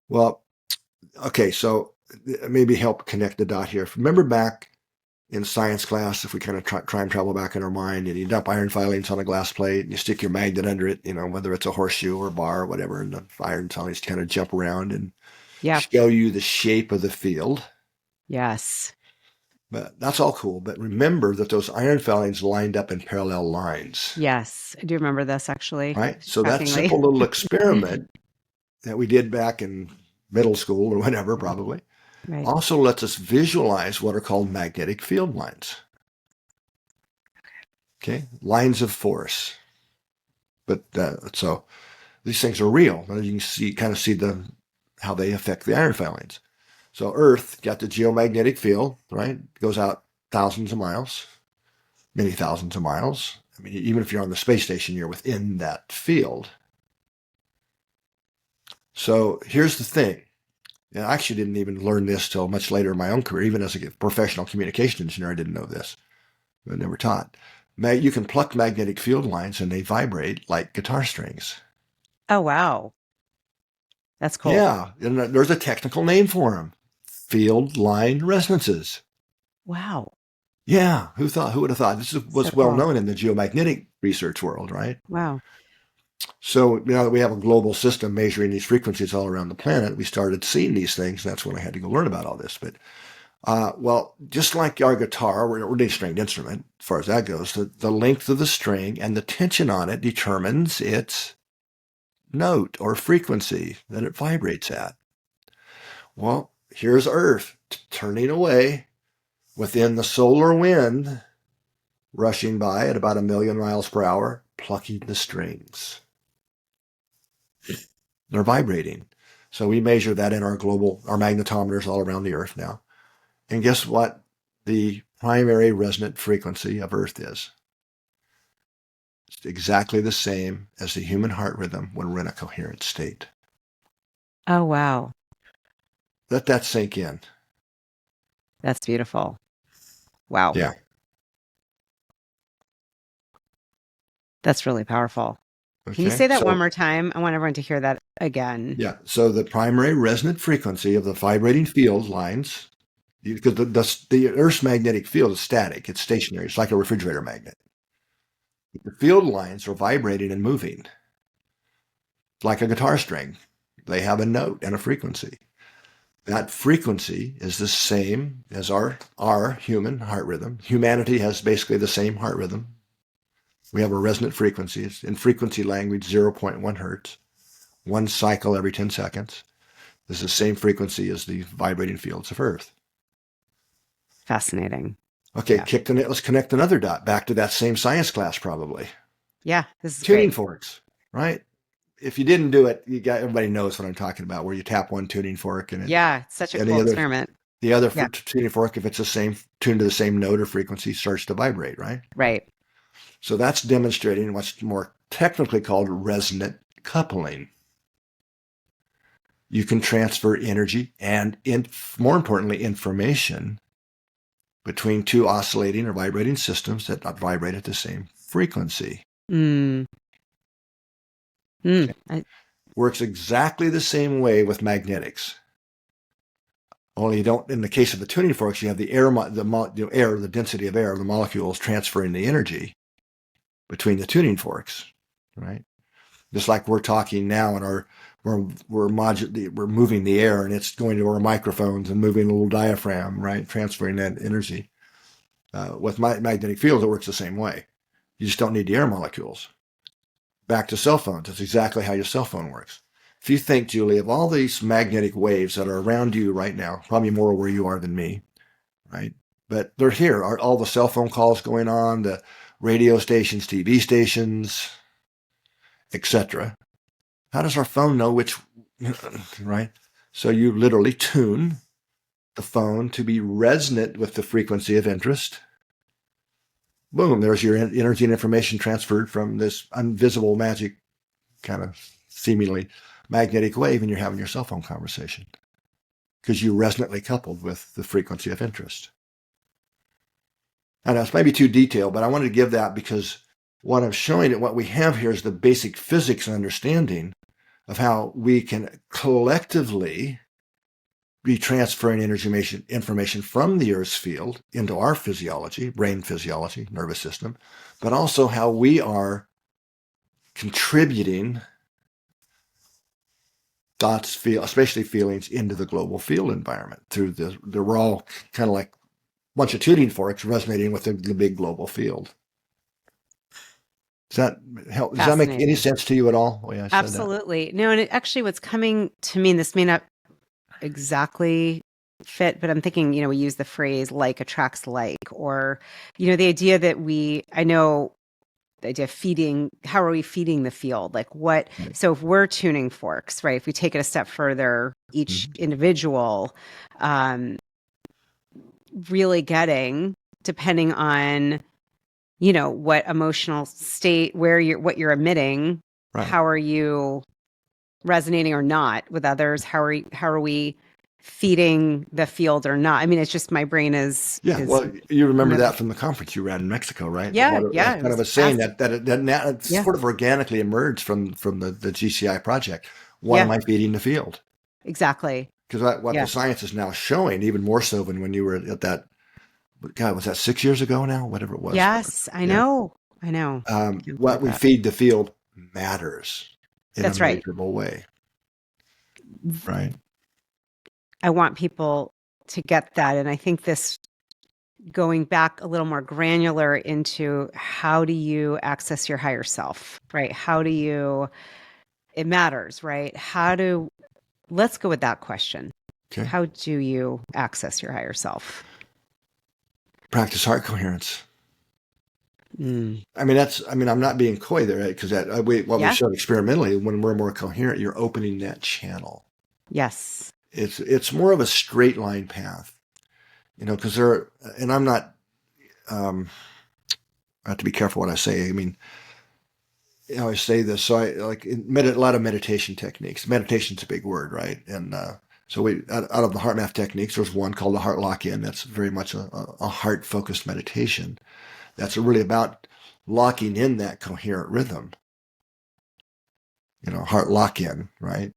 Well, okay, so maybe help connect the dot here. Remember back in science class, if we kind of try and travel back in our mind, and you dump iron filings on a glass plate and you stick your magnet under it, whether it's a horseshoe or a bar or whatever, and the iron filings kind of jump around and show you the shape of the field. Yes. But that's all cool. But remember that those iron filings lined up in parallel lines. Yes. I do remember this, actually. Right? So that simple little experiment that we did back in middle school or whatever, probably, also lets us visualize what are called magnetic field lines. Okay? Lines of force. But so these things are real. You can kind of see how they affect the iron filings. So Earth got the geomagnetic field, right? It goes out thousands of miles, many thousands of miles. I mean, even if you're on the space station, you're within that field. So here's the thing. And I actually didn't even learn this till much later in my own career. Even as a professional communication engineer, I didn't know this. I never taught. You can pluck magnetic field lines and they vibrate like guitar strings. Oh, wow. That's cool. Yeah. And there's a technical name for them. Field line resonances. Wow. Yeah. Who would have thought? This was well known in the geomagnetic research world, right? Wow. So now that we have a global system measuring these frequencies all around the planet, we started seeing these things. That's when I had to go learn about all this. But, well, just like our guitar, we're a stringed instrument as far as that goes. The length of the string and the tension on it determines its note or frequency that it vibrates at. Well, here's Earth turning away within the solar wind, rushing by at about 1,000,000 miles per hour, plucking the strings. They're vibrating. So we measure that in our magnetometers all around the Earth now. And guess what? the primary resonant frequency of Earth is. It's exactly the same as the human heart rhythm when we're in a coherent state. Oh, wow. Let that sink in. That's beautiful. Wow. Yeah. That's really powerful. Okay. Can you say that one more time? I want everyone to hear that again. Yeah. So the primary resonant frequency of the vibrating field lines, because the Earth's magnetic field is static, it's stationary, it's like a refrigerator magnet. The field lines are vibrating and moving, like a guitar string. They have a note and a frequency. That frequency is the same as our human heart rhythm. Humanity has basically the same heart rhythm. We have a resonant frequency. It's in frequency language, 0.1 hertz, one cycle every 10 seconds. This is the same frequency as the vibrating fields of Earth. Fascinating. Okay, Yeah. let's connect another dot back to that same science class probably. Yeah, this is Tuning great. forks, right? If you didn't do it, everybody knows what I'm talking about, where you tap one tuning fork and it's such a cool experiment. The other Yeah. tuning fork, if it's the same tuned to the same note or frequency, starts to vibrate, right? Right. So that's demonstrating what's more technically called resonant coupling. You can transfer energy and, more importantly, information between two oscillating or vibrating systems that vibrate at the same frequency. Works exactly the same way with magnetics. Only you don't, in the case of the tuning forks, you have the air, the density of air, the molecules transferring the energy between the tuning forks, right? Just like we're talking now, and we're moving the air, and it's going to our microphones and moving a little diaphragm, right? Transferring that energy. With magnetic fields, it works the same way. You just don't need the air molecules. Back to cell phones, that's exactly how your cell phone works. If you think, Julie, of all these magnetic waves that are around you right now, probably more where you are than me, right? But they're here. All the cell phone calls going on, the radio stations, TV stations, etc. How does our phone know which, right? So you literally tune the phone to be resonant with the frequency of interest. Boom, there's your energy and information transferred from this invisible magic kind of seemingly magnetic wave, and you're having your cell phone conversation because you resonantly coupled with the frequency of interest. And that's maybe too detailed, but I wanted to give that because what I'm showing it, what we have here is the basic physics and understanding of how we can collectively be transferring energy information from the Earth's field into our physiology, brain physiology, nervous system, but also how we are contributing thoughts, especially feelings, into the global field environment through we're all kind of like a bunch of tuning forks resonating with the big global field. Does that help? Does that make any sense to you at all? Oh, yeah, absolutely. No, and actually what's coming to me, and this may not exactly fit, but I'm thinking, we use the phrase like attracts like, or, the idea that I know the idea of feeding, how are we feeding the field? Like what, so if we're tuning forks, right? If we take it a step further, each individual, really getting, depending on, what emotional state, what you're emitting, how are you resonating or not with others? How are we feeding the field or not? I mean, it's just my brain is. Yeah, well, you remember that from the conference you ran in Mexico, right? Yeah. Kind of a saying that sort of organically emerged from the GCI project. What am I feeding the field? Exactly. Because what the science is now showing, even more so than when you were at that, God, was that 6 years ago now? Whatever it was. Yes, I know. What we feed the field matters in That's a measurable way. Right. I want people to get that. And I think this, going back a little more granular into how do you access your higher self, right? It matters, right? Let's go with that question. Okay. How do you access your higher self? Practice heart coherence. I mean, I'm not being coy there, right? Because we showed experimentally, when we're more coherent, you're opening that channel. Yes. It's more of a straight line path. because and I'm not, I have to be careful what I say. I mean, I always say this. So I like a lot of meditation techniques. Meditation's a big word, right? And so out of the HeartMath techniques, there's one called the Heart Lock-In. That's very much a heart-focused meditation. That's really about locking in that coherent rhythm. Heart lock-in, right?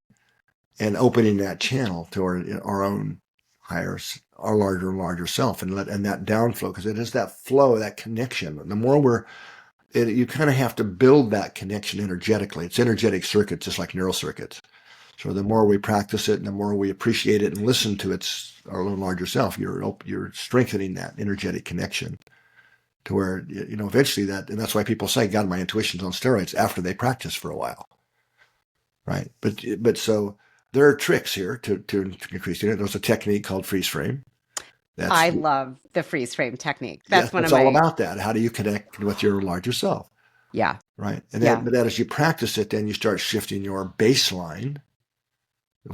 And opening that channel to our own higher, our larger and larger self, and that downflow, because it is that flow, that connection. The more you kind of have to build that connection energetically. It's energetic circuits, just like neural circuits. So the more we practice it, and the more we appreciate it and listen to our own larger self, you're strengthening that energetic connection to where eventually and that's why people say, "God, my intuition's on steroids," after they practice for a while, right? But so there are tricks here to increase it. There's a technique called freeze frame. I love the freeze frame technique. That's all about that. How do you connect with your larger self? Yeah. Right. And but as you practice it, then you start shifting your baseline,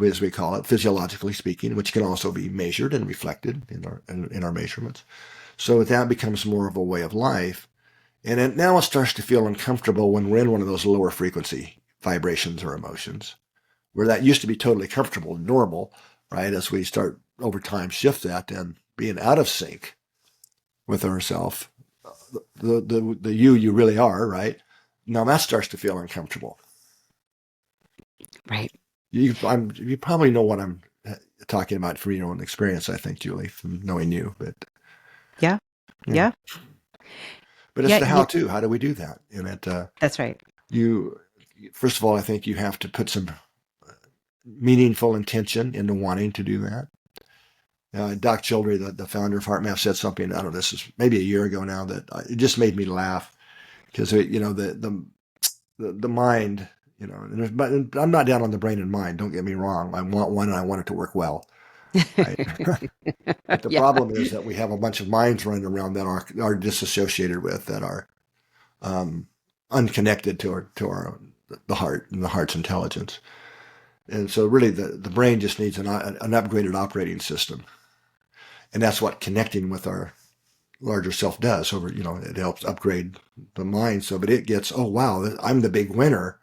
as we call it, physiologically speaking, which can also be measured and reflected in our measurements. So that becomes more of a way of life. And now it starts to feel uncomfortable when we're in one of those lower frequency vibrations or emotions, where that used to be totally comfortable and normal, right? As we start over time shift that and being out of sync with ourself, the you really are, right? Now that starts to feel uncomfortable. Right. You probably know what I'm talking about from your own experience, I think, Julie, from knowing you. But yeah. But it's the how-to. How do we do that? And that's right. First of all, I think you have to put some meaningful intention into wanting to do that. Doc Childry, the founder of HeartMath, said something, I don't know, this is maybe a year ago now, that it just made me laugh, because the mind, but I'm not down on the brain and mind, don't get me wrong. I want one and I want it to work well. Right? But the problem is that we have a bunch of minds running around that are disassociated with, that are unconnected to the heart and the heart's intelligence. And so really the brain just needs an upgraded operating system. And that's what connecting with our larger self does. It helps upgrade the mind so that it gets, oh, wow, I'm the big winner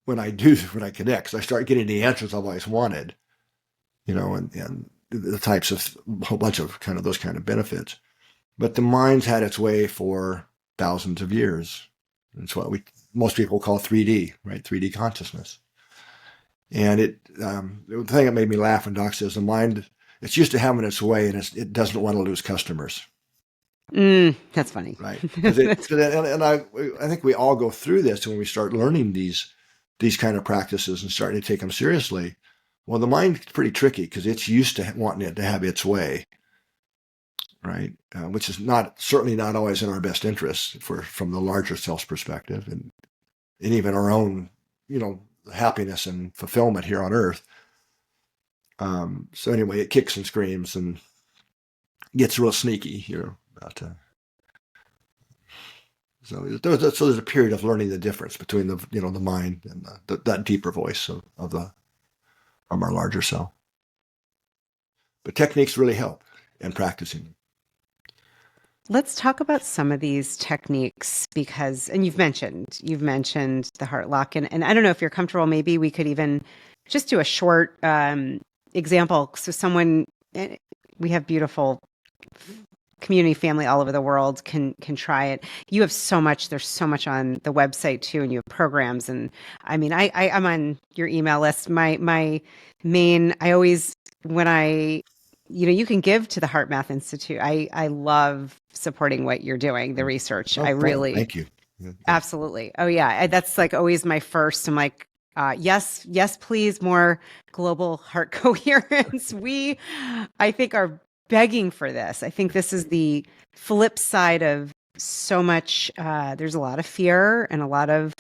when I connect. So I start getting the answers I've always wanted, and the types of whole bunch of kind of those kind of benefits. But the mind's had its way for thousands of years. It's what most people call 3D, right? 3D consciousness. And the thing that made me laugh when Doc says the mind, it's used to having its way, and it doesn't want to lose customers. That's funny. Right. And I think we all go through this when we start learning these kind of practices and starting to take them seriously. Well, the mind's pretty tricky because it's used to wanting it to have its way, right? Which is certainly not always in our best interest from the larger self's perspective, and even our own, happiness and fulfillment here on Earth. So anyway, it kicks and screams and gets real sneaky, So there's a period of learning the difference between the mind and that deeper voice of our larger self. But techniques really help in practicing them. Let's talk about some of these techniques and you've mentioned the heart lock, and I don't know if you're comfortable. Maybe we could even just do a short example. So we have beautiful community family all over the world can try it. You have so much. There's so much on the website too, and you have programs. And I mean, I'm on your email list. My main. I always you can give to the HeartMath Institute. I love supporting what you're doing, the research. Oh, really thank you. Absolutely. Oh yeah, that's like always my first. I'm like, yes, please, more global heart coherence. I think, are begging for this. I think this is the flip side of so much. There's a lot of fear and a lot of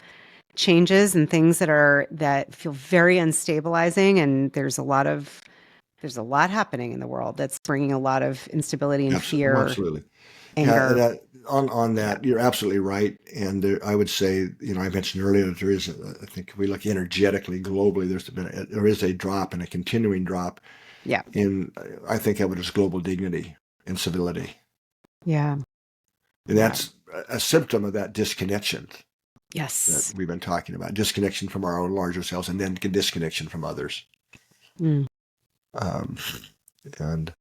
changes and things that feel very unstabilizing, and there's a lot happening in the world that's bringing a lot of instability and fear. Absolutely. Anger. Yeah, on that, you're absolutely right. And I would say, I mentioned earlier that there is, I think if we look energetically, globally, there is a drop and a continuing drop Yeah. in, I think of it as global dignity, incivility. Yeah. And that's a symptom of that disconnection that Yes. we've been talking about, disconnection from our own larger selves and then disconnection from others. Mm. And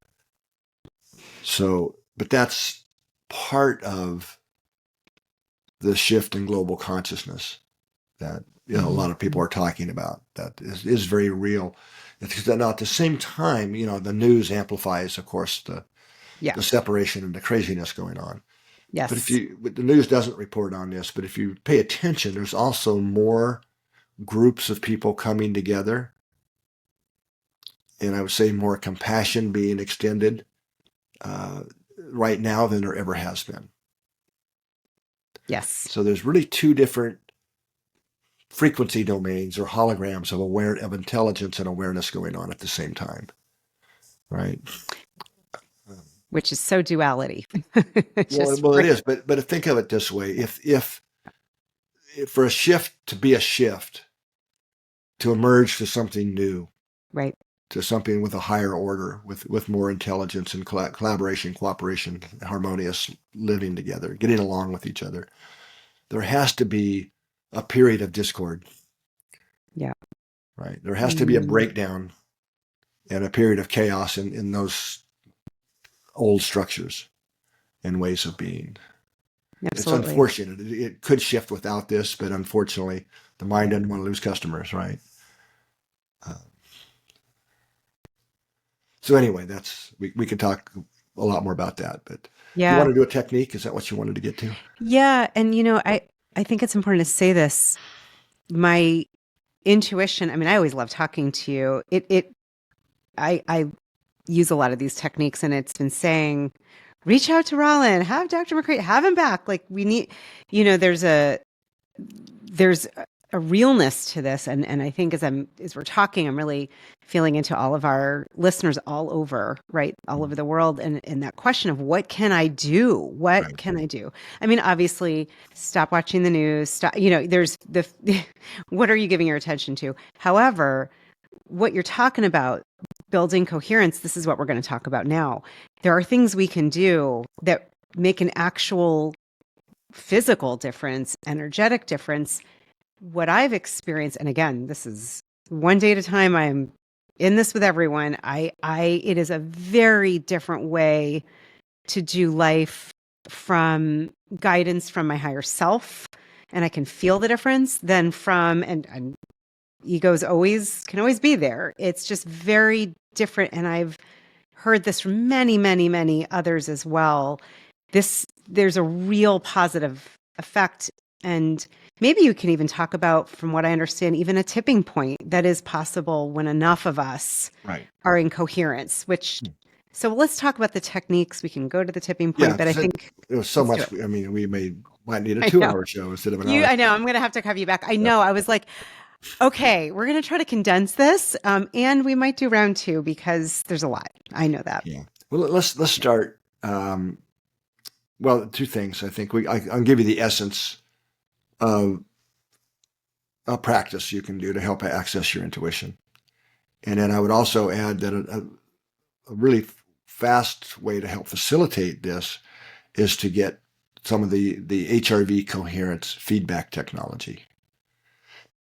so, but that's part of the shift in global consciousness that a lot of people are talking about. That is very real. It's now at the same time, the news amplifies, of course, the separation and the craziness going on. Yes. But the news doesn't report on this, but if you pay attention, there's also more groups of people coming together. And I would say more compassion being extended right now than there ever has been. Yes. So there's really two different frequency domains or holograms of intelligence and awareness going on at the same time, right? Which is so duality. Well, it is, but think of it this way: if for a shift to be a shift, to emerge to something new, right, to something with a higher order, with more intelligence and collaboration, cooperation, harmonious living together, getting along with each other, there has to be a period of discord. Yeah. Right. There has to be a breakdown and a period of chaos in those old structures and ways of being. Absolutely. It's unfortunate. It could shift without this, but unfortunately, the mind doesn't want to lose customers, right? So anyway, we could talk a lot more about that. But you want to do a technique? Is that what you wanted to get to? Yeah, and I think it's important to say this. My intuition. I mean, I always love talking to you. I use a lot of these techniques, and it's been saying, reach out to Rollin, have Dr. McCraty, have him back. Like we need, there's a realness to this. And I think as we're talking, I'm really feeling into all of our listeners all over the world. And that question of what can I do? What can I do? I mean, obviously stop watching the news, stop, there's what are you giving your attention to? However, what you're talking about, building coherence, this is what we're going to talk about now. There are things we can do that make an actual physical difference, energetic difference. What I've experienced, and again, this is one day at a time, I'm in this with everyone. It is a very different way to do life from guidance from my higher self. And I can feel the difference than from, and egos can always be there. It's just very different. And I've heard this from many, many, many others as well. There's a real positive effect. And maybe you can even talk about, from what I understand, even a tipping point that is possible when enough of us are in coherence, so let's talk about the techniques. We can go to the tipping point, but I think it was so much. I mean, might need a 2-hour show instead of an hour. I know. I'm going to have to have you back. I know. I was like, okay, we're going to try to condense this. And we might do round 2 because there's a lot. I know that. Yeah. Well, let's start. Well, 2 things. I think I'll give you the essence of a practice you can do to help access your intuition. And then I would also add that a really fast way to help facilitate this is to get some of the HRV coherence feedback technology.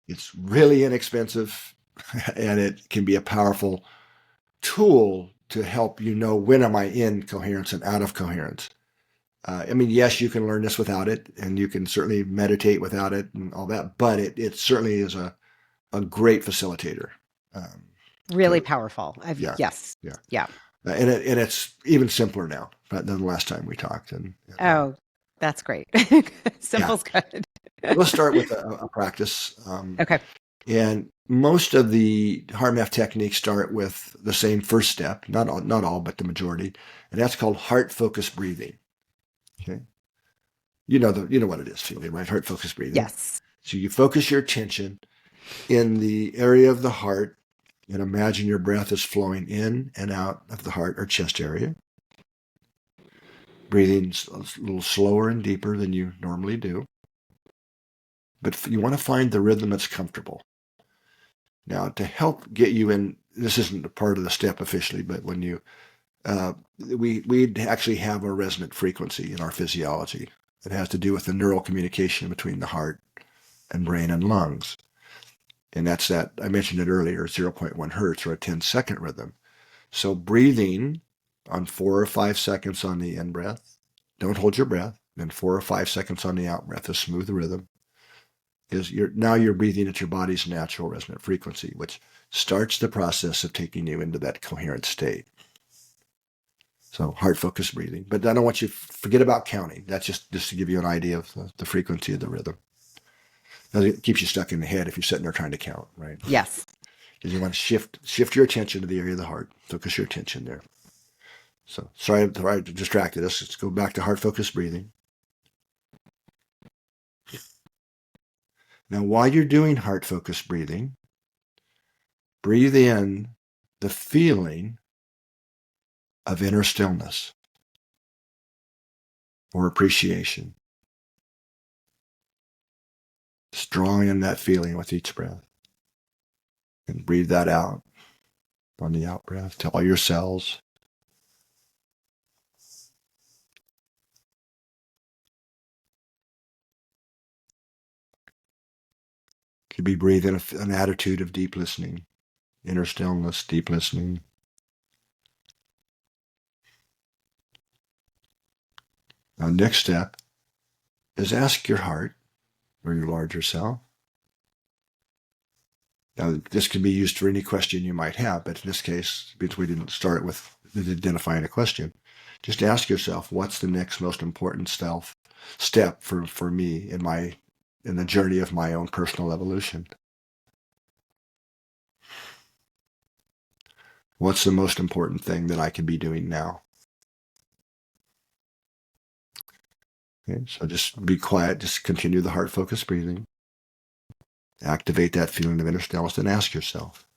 It's really inexpensive and it can be a powerful tool to help when am I in coherence and out of coherence. I mean, yes, you can learn this without it, and you can certainly meditate without it and all that, but it certainly is a great facilitator. Really powerful. Yes. Yeah. And it's even simpler now than the last time we talked. Oh, that's great. Simple's good. Let's start with a practice. Okay. And most of the HeartMath techniques start with the same first step, not all, but the majority, and that's called heart-focused breathing. Okay, you know what it is, Julie, right? Heart-focused breathing. Yes. So you focus your attention in the area of the heart, and imagine your breath is flowing in and out of the heart or chest area. Breathing a little slower and deeper than you normally do. But you want to find the rhythm that's comfortable. Now, to help get you in, this isn't a part of the step officially, but when you we actually have a resonant frequency in our physiology. It has to do with the neural communication between the heart and brain and lungs. And that's that, I mentioned it earlier, 0.1 hertz or a 10-second rhythm. So breathing on 4 or 5 seconds on the in breath, don't hold your breath, then 4 or 5 seconds on the out breath, a smooth rhythm, is now you're breathing at your body's natural resonant frequency, which starts the process of taking you into that coherent state. So heart focused breathing. But I don't want you to forget about counting. That's just to give you an idea of the frequency of the rhythm. It keeps you stuck in the head if you're sitting there trying to count, right? Yes. Because you want to shift your attention to the area of the heart. Focus your attention there. So sorry I distracted us. Let's go back to heart focused breathing. Now, while you're doing heart focused breathing, breathe in the feeling of inner stillness or appreciation. Just drawing in that feeling with each breath. And breathe that out on the out breath to all your cells. Could be breathing an attitude of deep listening, inner stillness, deep listening. Now, next step is ask your heart or your larger self. Now, this can be used for any question you might have, but in this case, because we didn't start with identifying a question, just ask yourself, what's the next most important step for me in the journey of my own personal evolution? What's the most important thing that I can be doing now? Okay, so just be quiet, just continue the heart focused breathing. Activate that feeling of inner stillness and ask yourself.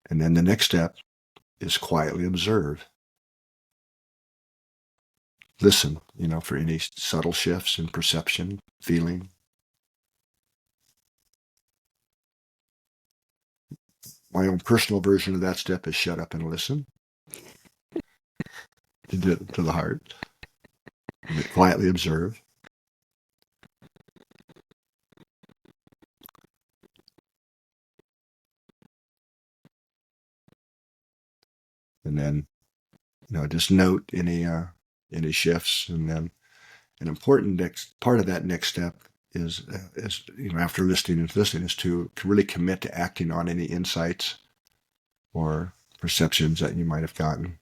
And then the next step is quietly observe. Listen, for any subtle shifts in perception, feeling. My own personal version of that step is shut up and listen to the heart. And quietly observe. And then, just note any shifts. And then an important next part of that next step is after listening is to really commit to acting on any insights or perceptions that you might have gotten.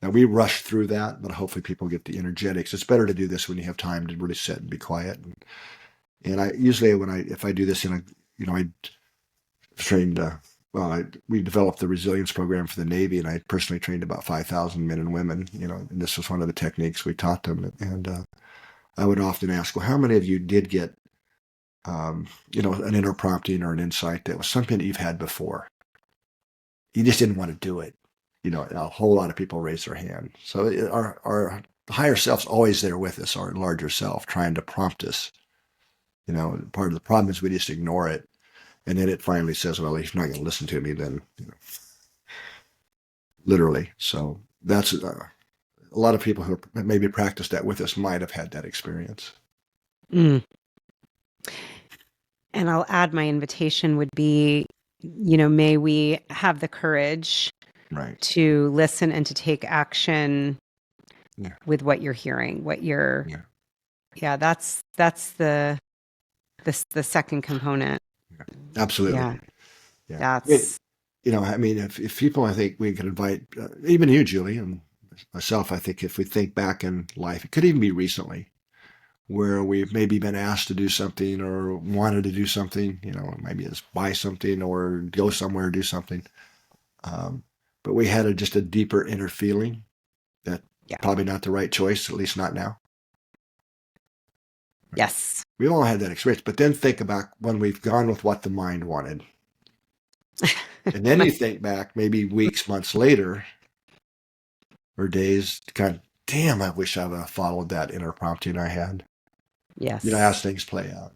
Now, we rush through that, but hopefully people get the energetics. It's better to do this when you have time to really sit and be quiet. And I usually, if I do this I trained, we developed the resilience program for the Navy, and I personally trained about 5,000 men and women, and this was one of the techniques we taught them. And I would often ask, well, how many of you did get, an inner prompting or an insight that was something that you've had before? You just didn't want to do it. A whole lot of people raise their hand. So our higher self's always there with us, our larger self, trying to prompt us. Part of the problem is we just ignore it. And then it finally says, well, if you're not going to listen to me, then, literally. So that's a lot of people who maybe practiced that with us might have had that experience. Mm. And I'll add my invitation would be, may we have the courage Right. to listen and to take action with what you're hearing, that's the second component. Yeah. Absolutely. Yeah. That's, if people, I think we could invite, even you, Julie, and myself, I think if we think back in life, it could even be recently, where we've maybe been asked to do something or wanted to do something, maybe it's buy something or go somewhere, do something. But we had just a deeper inner feeling that probably not the right choice, at least not now. Yes. We all had that experience, but then think about when we've gone with what the mind wanted. And then you think back maybe weeks, months later, or days, kind of, damn, I wish I would have followed that inner prompting I had. Yes. As things play out.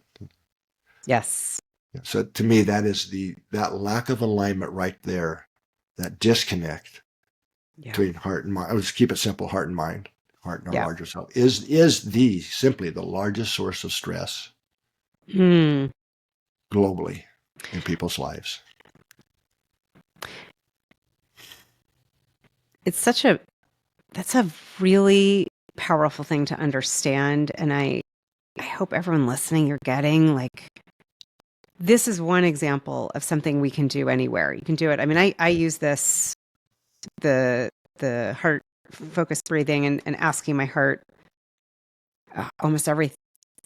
Yes. So to me, that lack of alignment right there, that disconnect Yeah. between heart and mind. I would just keep it simple: heart and mind, heart and our Yeah. larger self is simply the largest source of stress Hmm. globally in people's lives. That's a really powerful thing to understand. And I hope everyone listening, you're getting like, this is one example of something we can do anywhere. You can do it. I mean, I use this, the heart focused breathing and asking my heart almost every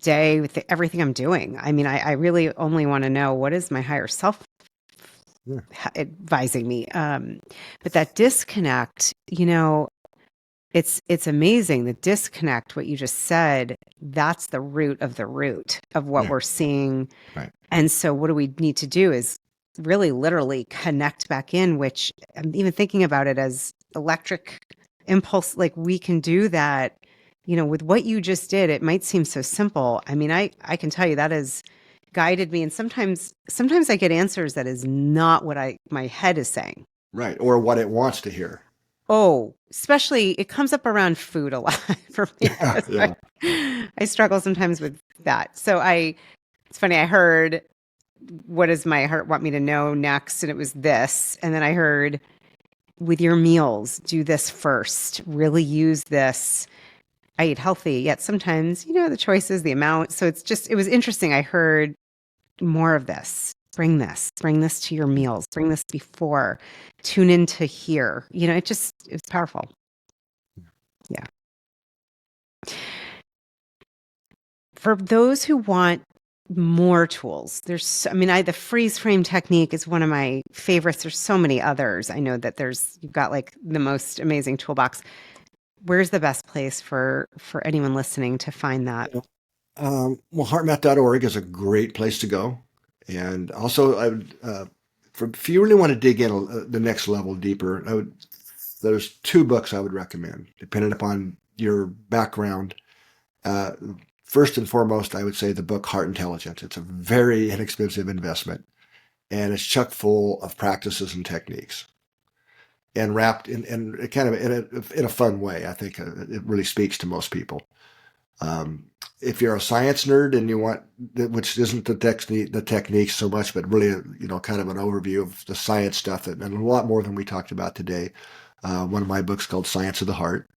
day with everything I'm doing. I mean, I really only want to know, what is my higher self Yeah. advising me? But that disconnect, it's amazing, the disconnect, what you just said, that's the root of what Yeah. we're seeing. Right. And so what do we need to do is really literally connect back in, which I'm even thinking about it as electric impulse. Like we can do that, with what you just did. It might seem so simple. I mean, I can tell you that has guided me. And sometimes I get answers that is not what my head is saying. Right. Or what it wants to hear. Oh, especially it comes up around food a lot for me. Yeah. 'Cause Yeah. I struggle sometimes with that. So it's funny, I heard, what does my heart want me to know next? And it was this. And then I heard, with your meals, do this first, really use this. I eat healthy, yet sometimes, the choices, the amount. So it was interesting. I heard more of this. Bring this to your meals, bring this before, tune in to hear, it was powerful. Yeah. For those who want more tools, the freeze frame technique is one of my favorites. There's so many others. I know that you've got like the most amazing toolbox. Where's the best place for anyone listening to find that? Well, heartmath.org is a great place to go. And also, I would, if you really want to dig in the next level deeper, there's two books I would recommend, depending upon your background. Uh, First and foremost, I would say the book Heart Intelligence. It's a very inexpensive investment, and it's chock full of practices and techniques, and wrapped in kind of in a fun way. I think it really speaks to most people. If you're a science nerd and you want, which isn't the techniques so much, but really, kind of an overview of the science stuff and a lot more than we talked about today. One of my books called Science of the Heart.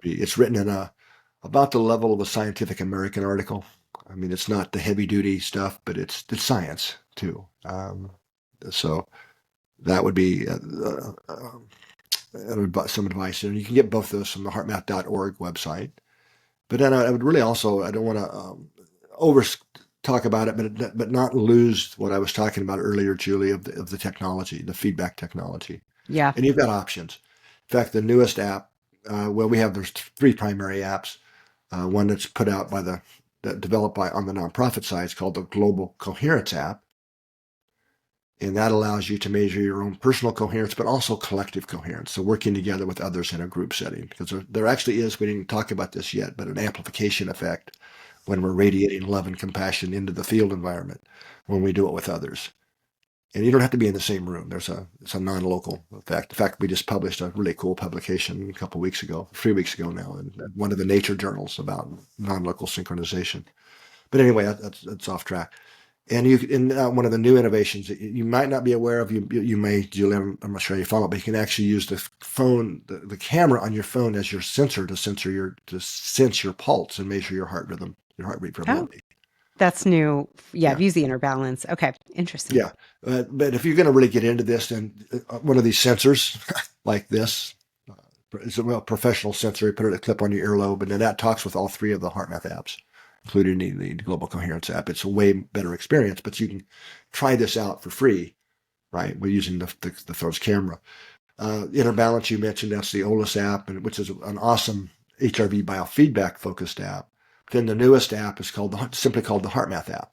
It's written about the level of a Scientific American article. I mean, it's not the heavy duty stuff, but it's science too. So that would be some advice. And you can get both those from the heartmath.org website. But then I would really also, I don't want to over talk about it, but not lose what I was talking about earlier, Julie, of the technology, the feedback technology. Yeah. And you've got options. In fact, the newest app, there's three primary apps. One that's put out developed on the nonprofit side, is called the Global Coherence app. And that allows you to measure your own personal coherence, but also collective coherence. So working together with others in a group setting, because there actually is, we didn't talk about this yet, but an amplification effect when we're radiating love and compassion into the field environment when we do it with others. And you don't have to be in the same room. It's a non-local effect. In fact, we just published a really cool publication 3 weeks ago now, in one of the Nature journals about non-local synchronization. But anyway, that's off track. And one of the new innovations that you might not be aware of, you may, Julie, I'm not sure you follow, but you can actually use the phone, the camera on your phone as your sensor to sense your pulse and measure your heart rhythm, your heartbeat variability. That's new. Yeah, Yeah. I've used the inner balance. Okay, interesting. Yeah, but if you're going to really get into this, then one of these sensors like this is a professional sensor. You put a clip on your earlobe, and then that talks with all three of the HeartMath apps, including the Global Coherence app. It's a way better experience, but you can try this out for free, right? We're using the phone's camera. Inner Balance, you mentioned, that's the OLIS app, which is an awesome HRV biofeedback focused app. Then the newest app is simply called the HeartMath app.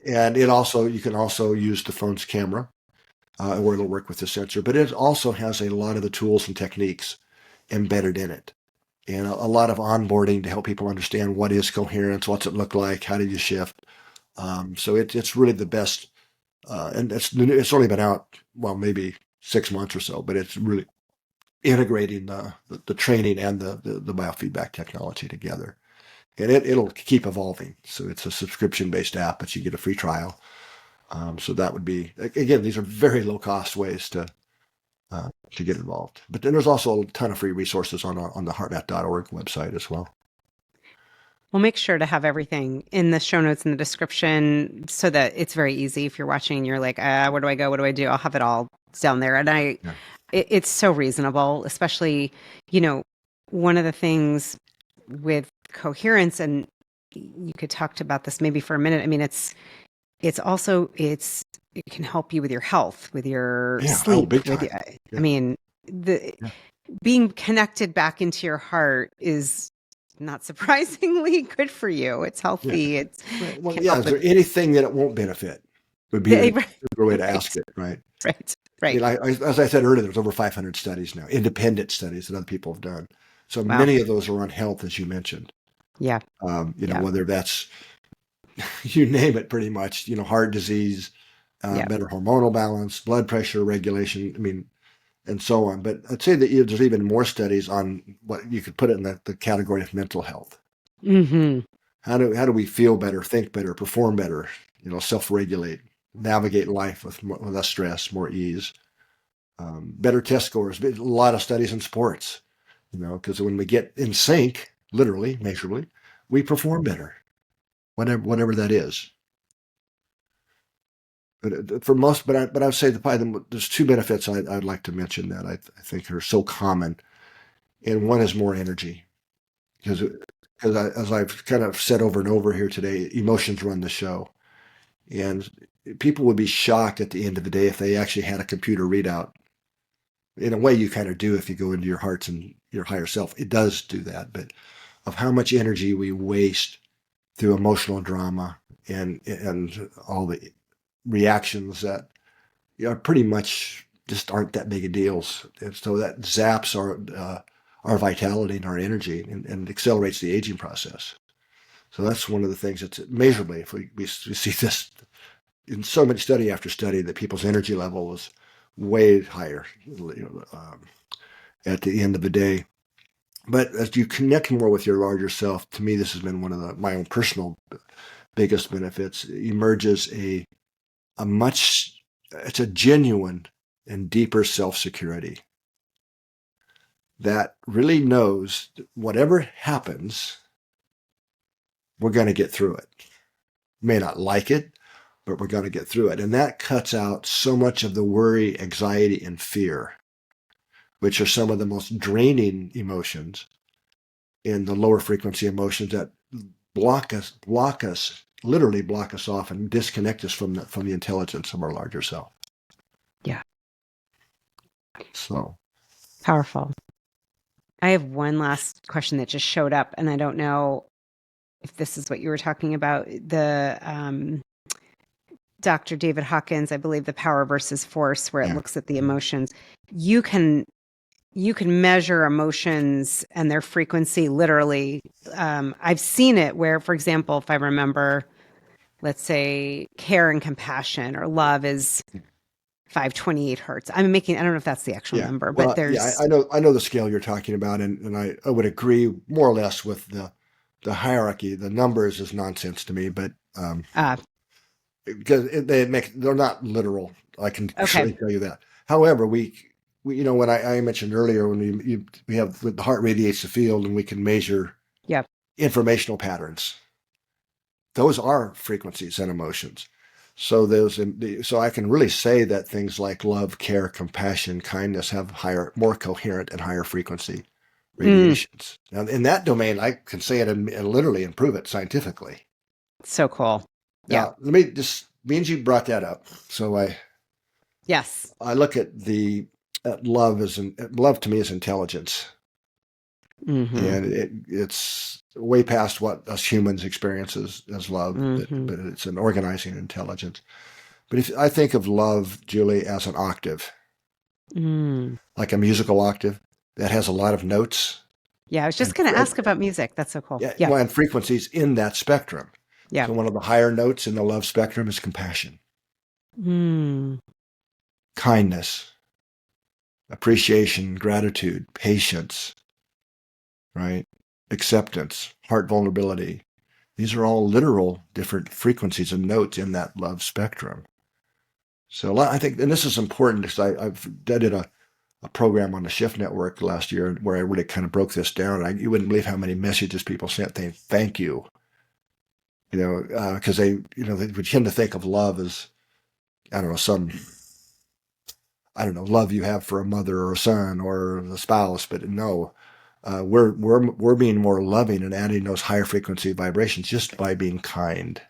And you can also use the phone's camera, or it'll work with the sensor, but it also has a lot of the tools and techniques embedded in it, and a lot of onboarding to help people understand what is coherence, what's it look like, how do you shift, So it's really the best, and it's only been out, well, maybe 6 months or so, but it's really integrating the training and the biofeedback technology together. And it'll keep evolving. So it's a subscription-based app, but you get a free trial. So that would be, again, these are very low-cost ways to get involved. But then there's also a ton of free resources on the heartmath.org website as well. We'll make sure to have everything in the show notes in the description so that it's very easy. If you're watching and you're like, where do I go? What do I do? I'll have it all down there. And it's so reasonable, especially, one of the things with coherence, and you could talk about this maybe for a minute. I mean, it can help you with your health, with your sleep. Big time. I mean, being connected back into your heart is not surprisingly good for you. It's healthy. Yeah. It's is there anything that it won't benefit? Would be a way to ask it, right? Right. As I said earlier, there's over 500 studies now, independent studies that other people have done. So many of those are on health, as you mentioned. Yeah. Whether that's, you name it pretty much, heart disease, better hormonal balance, blood pressure regulation, and so on. But I'd say that there's even more studies on what you could put it in the category of mental health. Mm-hmm. How do we feel better, think better, perform better, self-regulate, navigate life with less stress, more ease, better test scores. A lot of studies in sports, because when we get in sync, literally, measurably, we perform better, whatever that is. But for most, but I would say there's two benefits I'd like to mention that I think are so common, and one is more energy, because as I've kind of said over and over here today, emotions run the show, and people would be shocked at the end of the day if they actually had a computer readout. In a way, you kind of do if you go into your hearts and your higher self. It does do that, but of how much energy we waste through emotional drama and all the reactions that pretty much just aren't that big of deals. And so that zaps our vitality and our energy and accelerates the aging process. So that's one of the things that's measurably, if we see this in so much study after study, that people's energy level was way higher at the end of the day. But as you connect more with your larger self, to me, this has been one of my own personal biggest benefits. Emerges it's a genuine and deeper self-security that really knows that whatever happens, we're going to get through it. May not like it, but we're going to get through it. And that cuts out so much of the worry, anxiety, and fear, which are some of the most draining emotions in the lower frequency emotions that literally block us off and disconnect us from the intelligence of our larger self. Yeah. So powerful. I have one last question that just showed up, and I don't know if this is what you were talking about. The Dr. David Hawkins, I believe, The Power versus Force, where it looks at the emotions. You can measure emotions and their frequency literally. I've seen it where, for example, if I remember, let's say care and compassion or love is 528 hertz. I don't know if that's the actual number, but there's. I know the scale you're talking about, and I would agree more or less with the hierarchy. The numbers is nonsense to me, but because they're not literal. I can surely tell you that. However, we when I mentioned earlier, when we have the heart radiates the field and we can measure informational patterns. Those are frequencies and emotions. So so I can really say that things like love, care, compassion, kindness have more coherent and higher frequency radiations. Now, in that domain, I can say it and literally and prove it scientifically. So cool. Now, let me just, means you brought that up. So I look at love to me is intelligence. Mm-hmm. And it's way past what us humans experience as love, but it's an organizing intelligence. But if I think of love, Julie, as an octave, like a musical octave that has a lot of notes. Yeah, I was just going to ask about music. That's so cool. Yeah. Well, and frequencies in that spectrum. Yeah. So one of the higher notes in the love spectrum is compassion, kindness, appreciation, gratitude, patience, right? Acceptance, heart vulnerability. These are all literal different frequencies and notes in that love spectrum. So I think, and this is important because I did a program on the Shift Network last year where I really kind of broke this down. You wouldn't believe how many messages people sent saying thank you, because they would tend to think of love as, I don't know, love you have for a mother or a son or a spouse, but no, we're being more loving and adding those higher frequency vibrations just by being kind.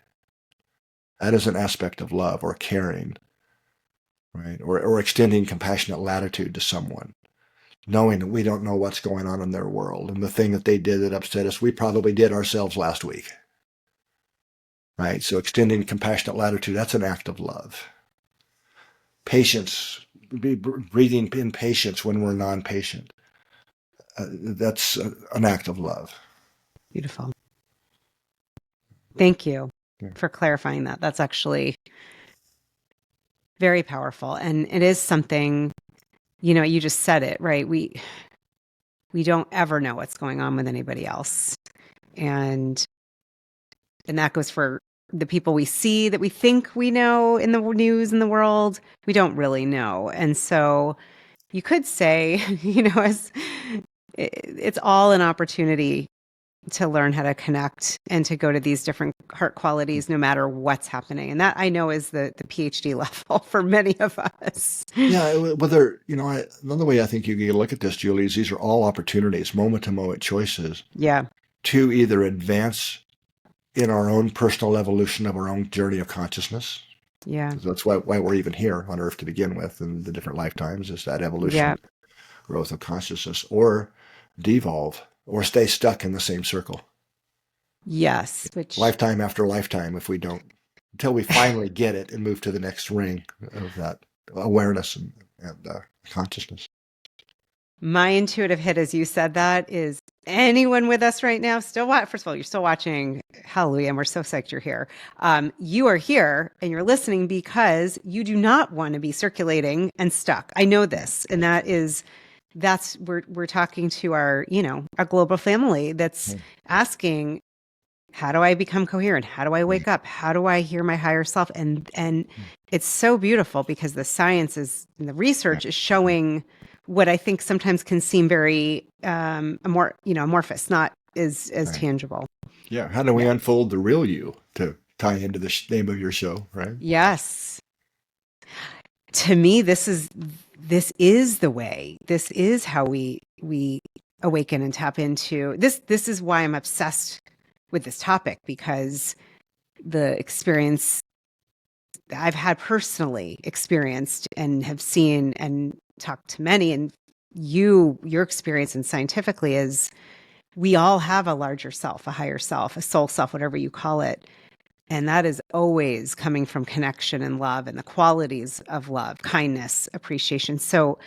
That is an aspect of love or caring, right? Or extending compassionate latitude to someone, knowing that we don't know what's going on in their world. And the thing that they did that upset us, we probably did ourselves last week, right? So extending compassionate latitude, that's an act of love. Patience, breathing in patience when we're non-patient. That's an act of love. Beautiful. Thank you Yeah. for clarifying that. That's actually very powerful. And it is something, you just said it, right? We don't ever know what's going on with anybody else. And that goes for the people we see that we think we know in the news in the world. We don't really know. And so you could say, as it's all an opportunity to learn how to connect and to go to these different heart qualities no matter what's happening. And that I know is the Ph.D. level for many of us. Yeah, whether, another way I think you can look at this, Julie, is these are all opportunities, moment-to-moment choices Yeah. to either advance in our own personal evolution of our own journey of consciousness. Yeah. That's why we're even here on Earth to begin with, and the different lifetimes is that evolution, Yeah. growth of consciousness, or devolve, or stay stuck in the same circle. Yes. Which Lifetime after lifetime, if we don't, until we finally get it and move to the next ring of that awareness and consciousness. my intuitive hit as you said that is anyone with us right now still first of all, you're still watching. Hallelujah. And we're so psyched you're here. You are here and you're listening because you do not want to be circulating and stuck. I know this. And we're talking to our global family that's asking, how do I become coherent? How do I wake up? How do I hear my higher self? And it's so beautiful because the science and the research is showing what I think sometimes can seem very amorphous, not as tangible. Yeah. How do we unfold the real you to tie into the name of your show, right? Yes. To me, this is the way. This is how we awaken and tap into this. This is why I'm obsessed with this topic, because the experience I've had personally experienced and have seen and talked to many, and your experience and scientifically is we all have a larger self, a higher self, a soul self, whatever you call it. And that is always coming from connection and love and the qualities of love, kindness, appreciation. So,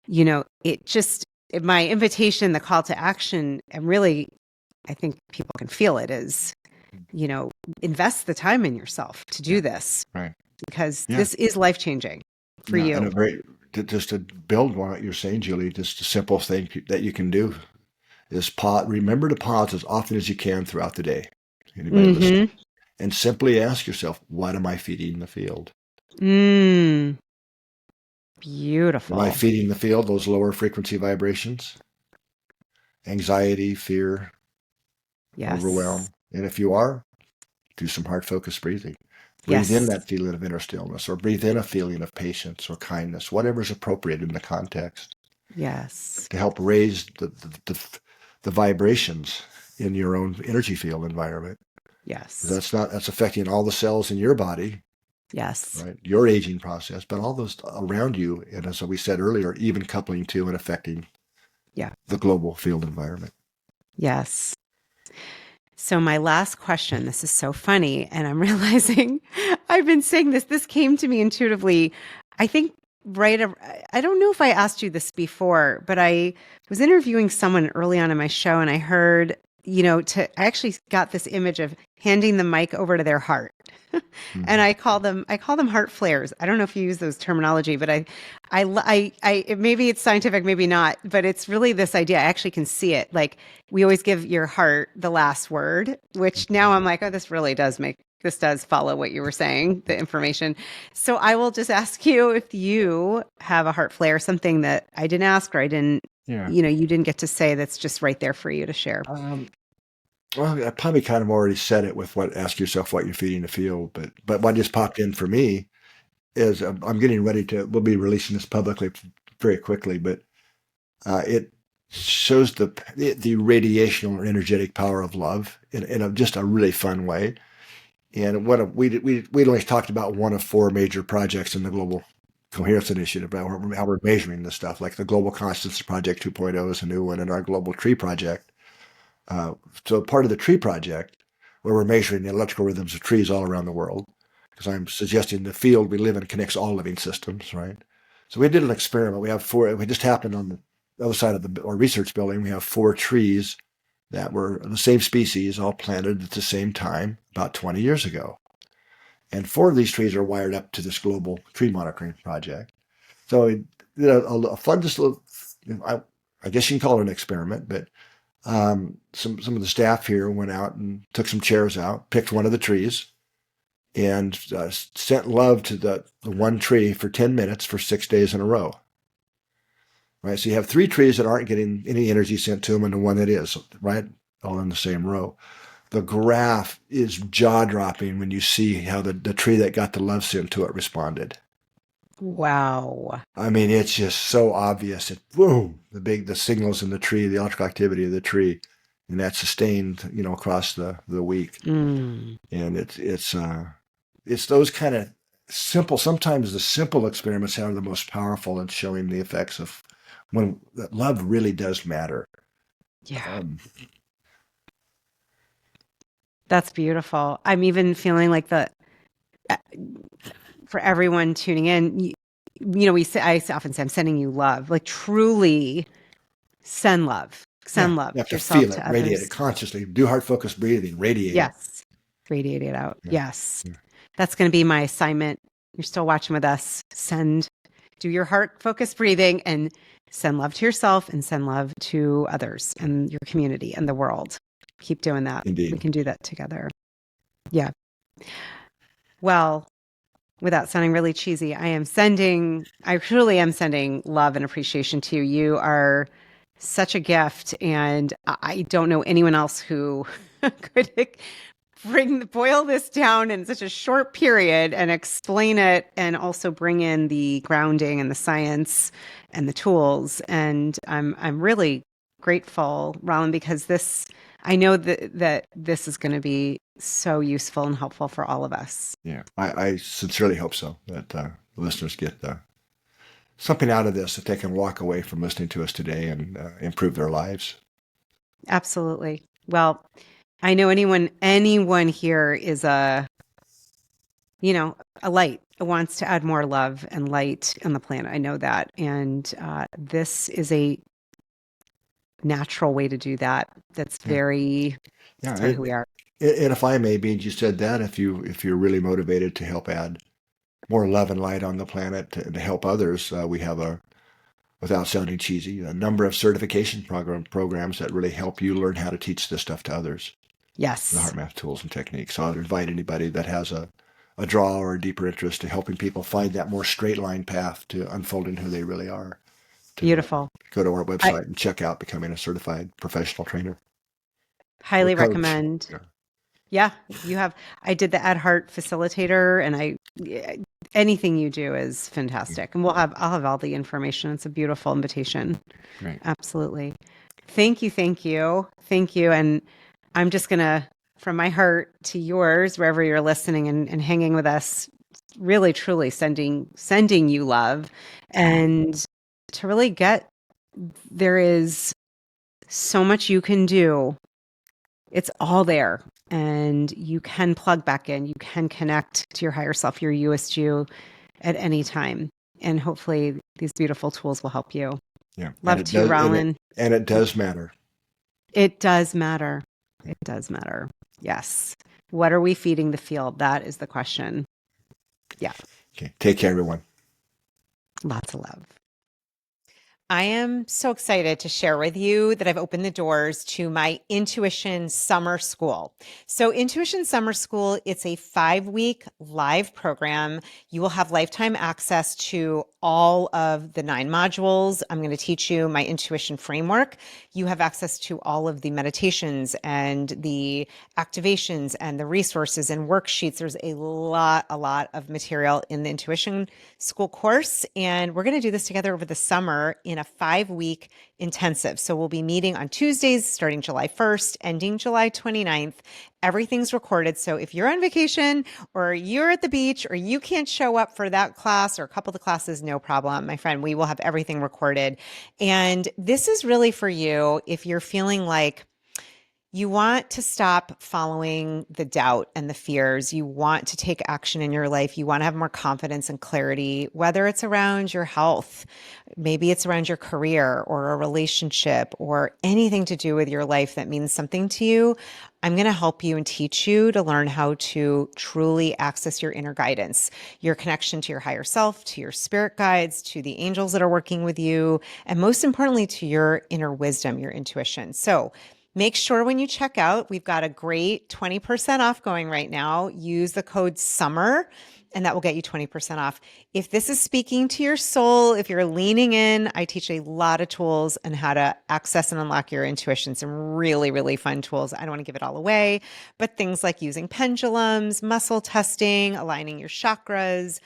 my invitation, the call to action, and really, I think people can feel it is, invest the time in yourself to do this. Right. Because this is life-changing for you. And just to build on what you're saying, Julie, just a simple thing that you can do is remember to pause as often as you can throughout the day. Anybody listening? And simply ask yourself, what am I feeding the field? Beautiful. Am I feeding the field those lower frequency vibrations? Anxiety, fear, overwhelm. And if you are, do some heart focused breathing. Breathe in that feeling of inner stillness, or breathe in a feeling of patience or kindness, whatever is appropriate in the context. Yes. To help raise the vibrations in your own energy field environment. Yes. That's affecting all the cells in your body. Yes. Right. Your aging process, but all those around you. And as we said earlier, even coupling to and affecting the global field environment. Yes. So my last question, this is so funny, and I'm realizing I've been saying this came to me intuitively. I think I don't know if I asked you this before, but I was interviewing someone early on in my show and I heard I actually got this image of handing the mic over to their heart. And Mhm. I call them heart flares. I don't know if you use those terminology, but maybe it's scientific, maybe not, but it's really this idea. I actually can see it. Like we always give your heart the last word, which now I'm like, oh, this does follow what you were saying, the information. So I will just ask you if you have a heart flare, something that I didn't ask or I didn't, Yeah. you didn't get to say that's just right there for you to share. Well, I probably kind of already said it with ask yourself what you're feeding the field, but what just popped in for me is I'm getting ready we'll be releasing this publicly very quickly, but it shows the radiational or energetic power of love in just a really fun way. And we'd only talked about one of four major projects in the Global Coherence Initiative, how we're measuring this stuff, like the Global Constants Project 2.0 is a new one, and our Global Tree Project. So part of the tree project, where we're measuring the electrical rhythms of trees all around the world, because I'm suggesting the field we live in connects all living systems, right? So we did an experiment. We have four. We just happened on the other side of our research building. We have four trees that were the same species, all planted at the same time about 20 years ago. And four of these trees are wired up to this global tree monitoring project. So a fun, just little, I guess you can call it an experiment, but some of the staff here went out and took some chairs out, picked one of the trees, and sent love to the one tree for 10 minutes for 6 days in a row. Right, so you have three trees that aren't getting any energy sent to them, and the one that is, right, all in the same row. The graph is jaw-dropping when you see how the tree that got the love sent to it responded. Wow. I mean, it's just so obvious. Boom, the signals in the tree, the electrical activity of the tree, and that's sustained, across the week. Mm. And it's those kind of simple. Sometimes the simple experiments are the most powerful in showing the effects of when that love really does matter. Yeah. That's beautiful. I'm even feeling like for everyone tuning in, I often say I'm sending you love, like truly send love, Yeah, send love you have to to yourself, feel it, to radiate others. it consciously. Do heart focused breathing, radiate it. Yes. Radiate it out. Yeah, Yes. yeah. That's going to be my assignment. You're still watching with us. Do your heart focused breathing and send love to yourself and send love to others and your community and the world. Keep doing that. We Indeed. can do that together. Yeah. Well, without sounding really cheesy, I truly am sending love and appreciation to you. You are such a gift. And I don't know anyone else who could boil this down in such a short period and explain it and also bring in the grounding and the science and the tools. And I'm really grateful, Rollin, because I know that this is going to be so useful and helpful for all of us. Yeah, I sincerely hope so, that listeners get something out of this that they can walk away from listening to us today and improve their lives. Absolutely. Well, I know anyone here is a light, wants to add more love and light on the planet. I know that. And this is a natural way to do that. That's Yeah, very, yeah. it's very who we are. And if I may be, you said that if you're really motivated to help add more love and light on the planet to help others, we have without sounding cheesy, a number of certification programs that really help you learn how to teach this stuff to others. The Yes. HeartMath tools and techniques. So I'd invite anybody that has a draw or a deeper interest to helping people find that more straight line path to unfolding who they really are, to Beautiful. go to our I website and check out becoming a certified professional trainer or highly coach. recommend. Yeah. Yeah, I did the Ad Heart facilitator and anything you do is fantastic. And I'll have all the information. It's a beautiful invitation. Great. Absolutely. Thank you. Thank you. Thank you. And I'm just going to, from my heart to yours, wherever you're listening and hanging with us, really, truly sending you love and to really there is so much you can do. It's all there and you can plug back in. You can connect to your higher self, your Youest you at any time. And hopefully these beautiful tools will help you. Yeah. Love to you, Rollin. And it does matter. It does matter. It does matter. Yes. What are we feeding the field? That is the question. Yeah. Okay. Take care, everyone. Lots of love. I am so excited to share with you that I've opened the doors to my Intuition Summer School. So Intuition Summer School, it's a 5-week live program. You will have lifetime access to all of the 9 modules. I'm going to teach you my intuition framework. You have access to all of the meditations and the activations and the resources and worksheets. There's a lot of material in the Intuition School course. And we're going to do this together over the summer in a 5-week intensive. So we'll be meeting on Tuesdays starting July 1st, ending July 29th. Everything's recorded. So if you're on vacation or you're at the beach or you can't show up for that class or a couple of the classes, no problem, my friend, we will have everything recorded. And this is really for you if you're feeling like you want to stop following the doubt and the fears. You want to take action in your life. You want to have more confidence and clarity, whether it's around your health, maybe it's around your career or a relationship or anything to do with your life that means something to you. I'm going to help you and teach you to learn how to truly access your inner guidance, your connection to your higher self, to your spirit guides, to the angels that are working with you, and most importantly, to your inner wisdom, your intuition. So make sure when you check out, we've got a great 20% off going right now. Use the code SUMMER and that will get you 20% off. If this is speaking to your soul, if you're leaning in, I teach a lot of tools on how to access and unlock your intuition. Some really fun tools. I don't want to give it all away, but things like using pendulums, muscle testing, aligning your chakras,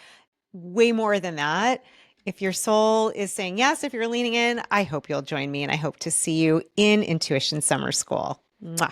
way more than that. If your soul is saying yes, if you're leaning in, I hope you'll join me and I hope to see you in Intuition Summer School. Mwah.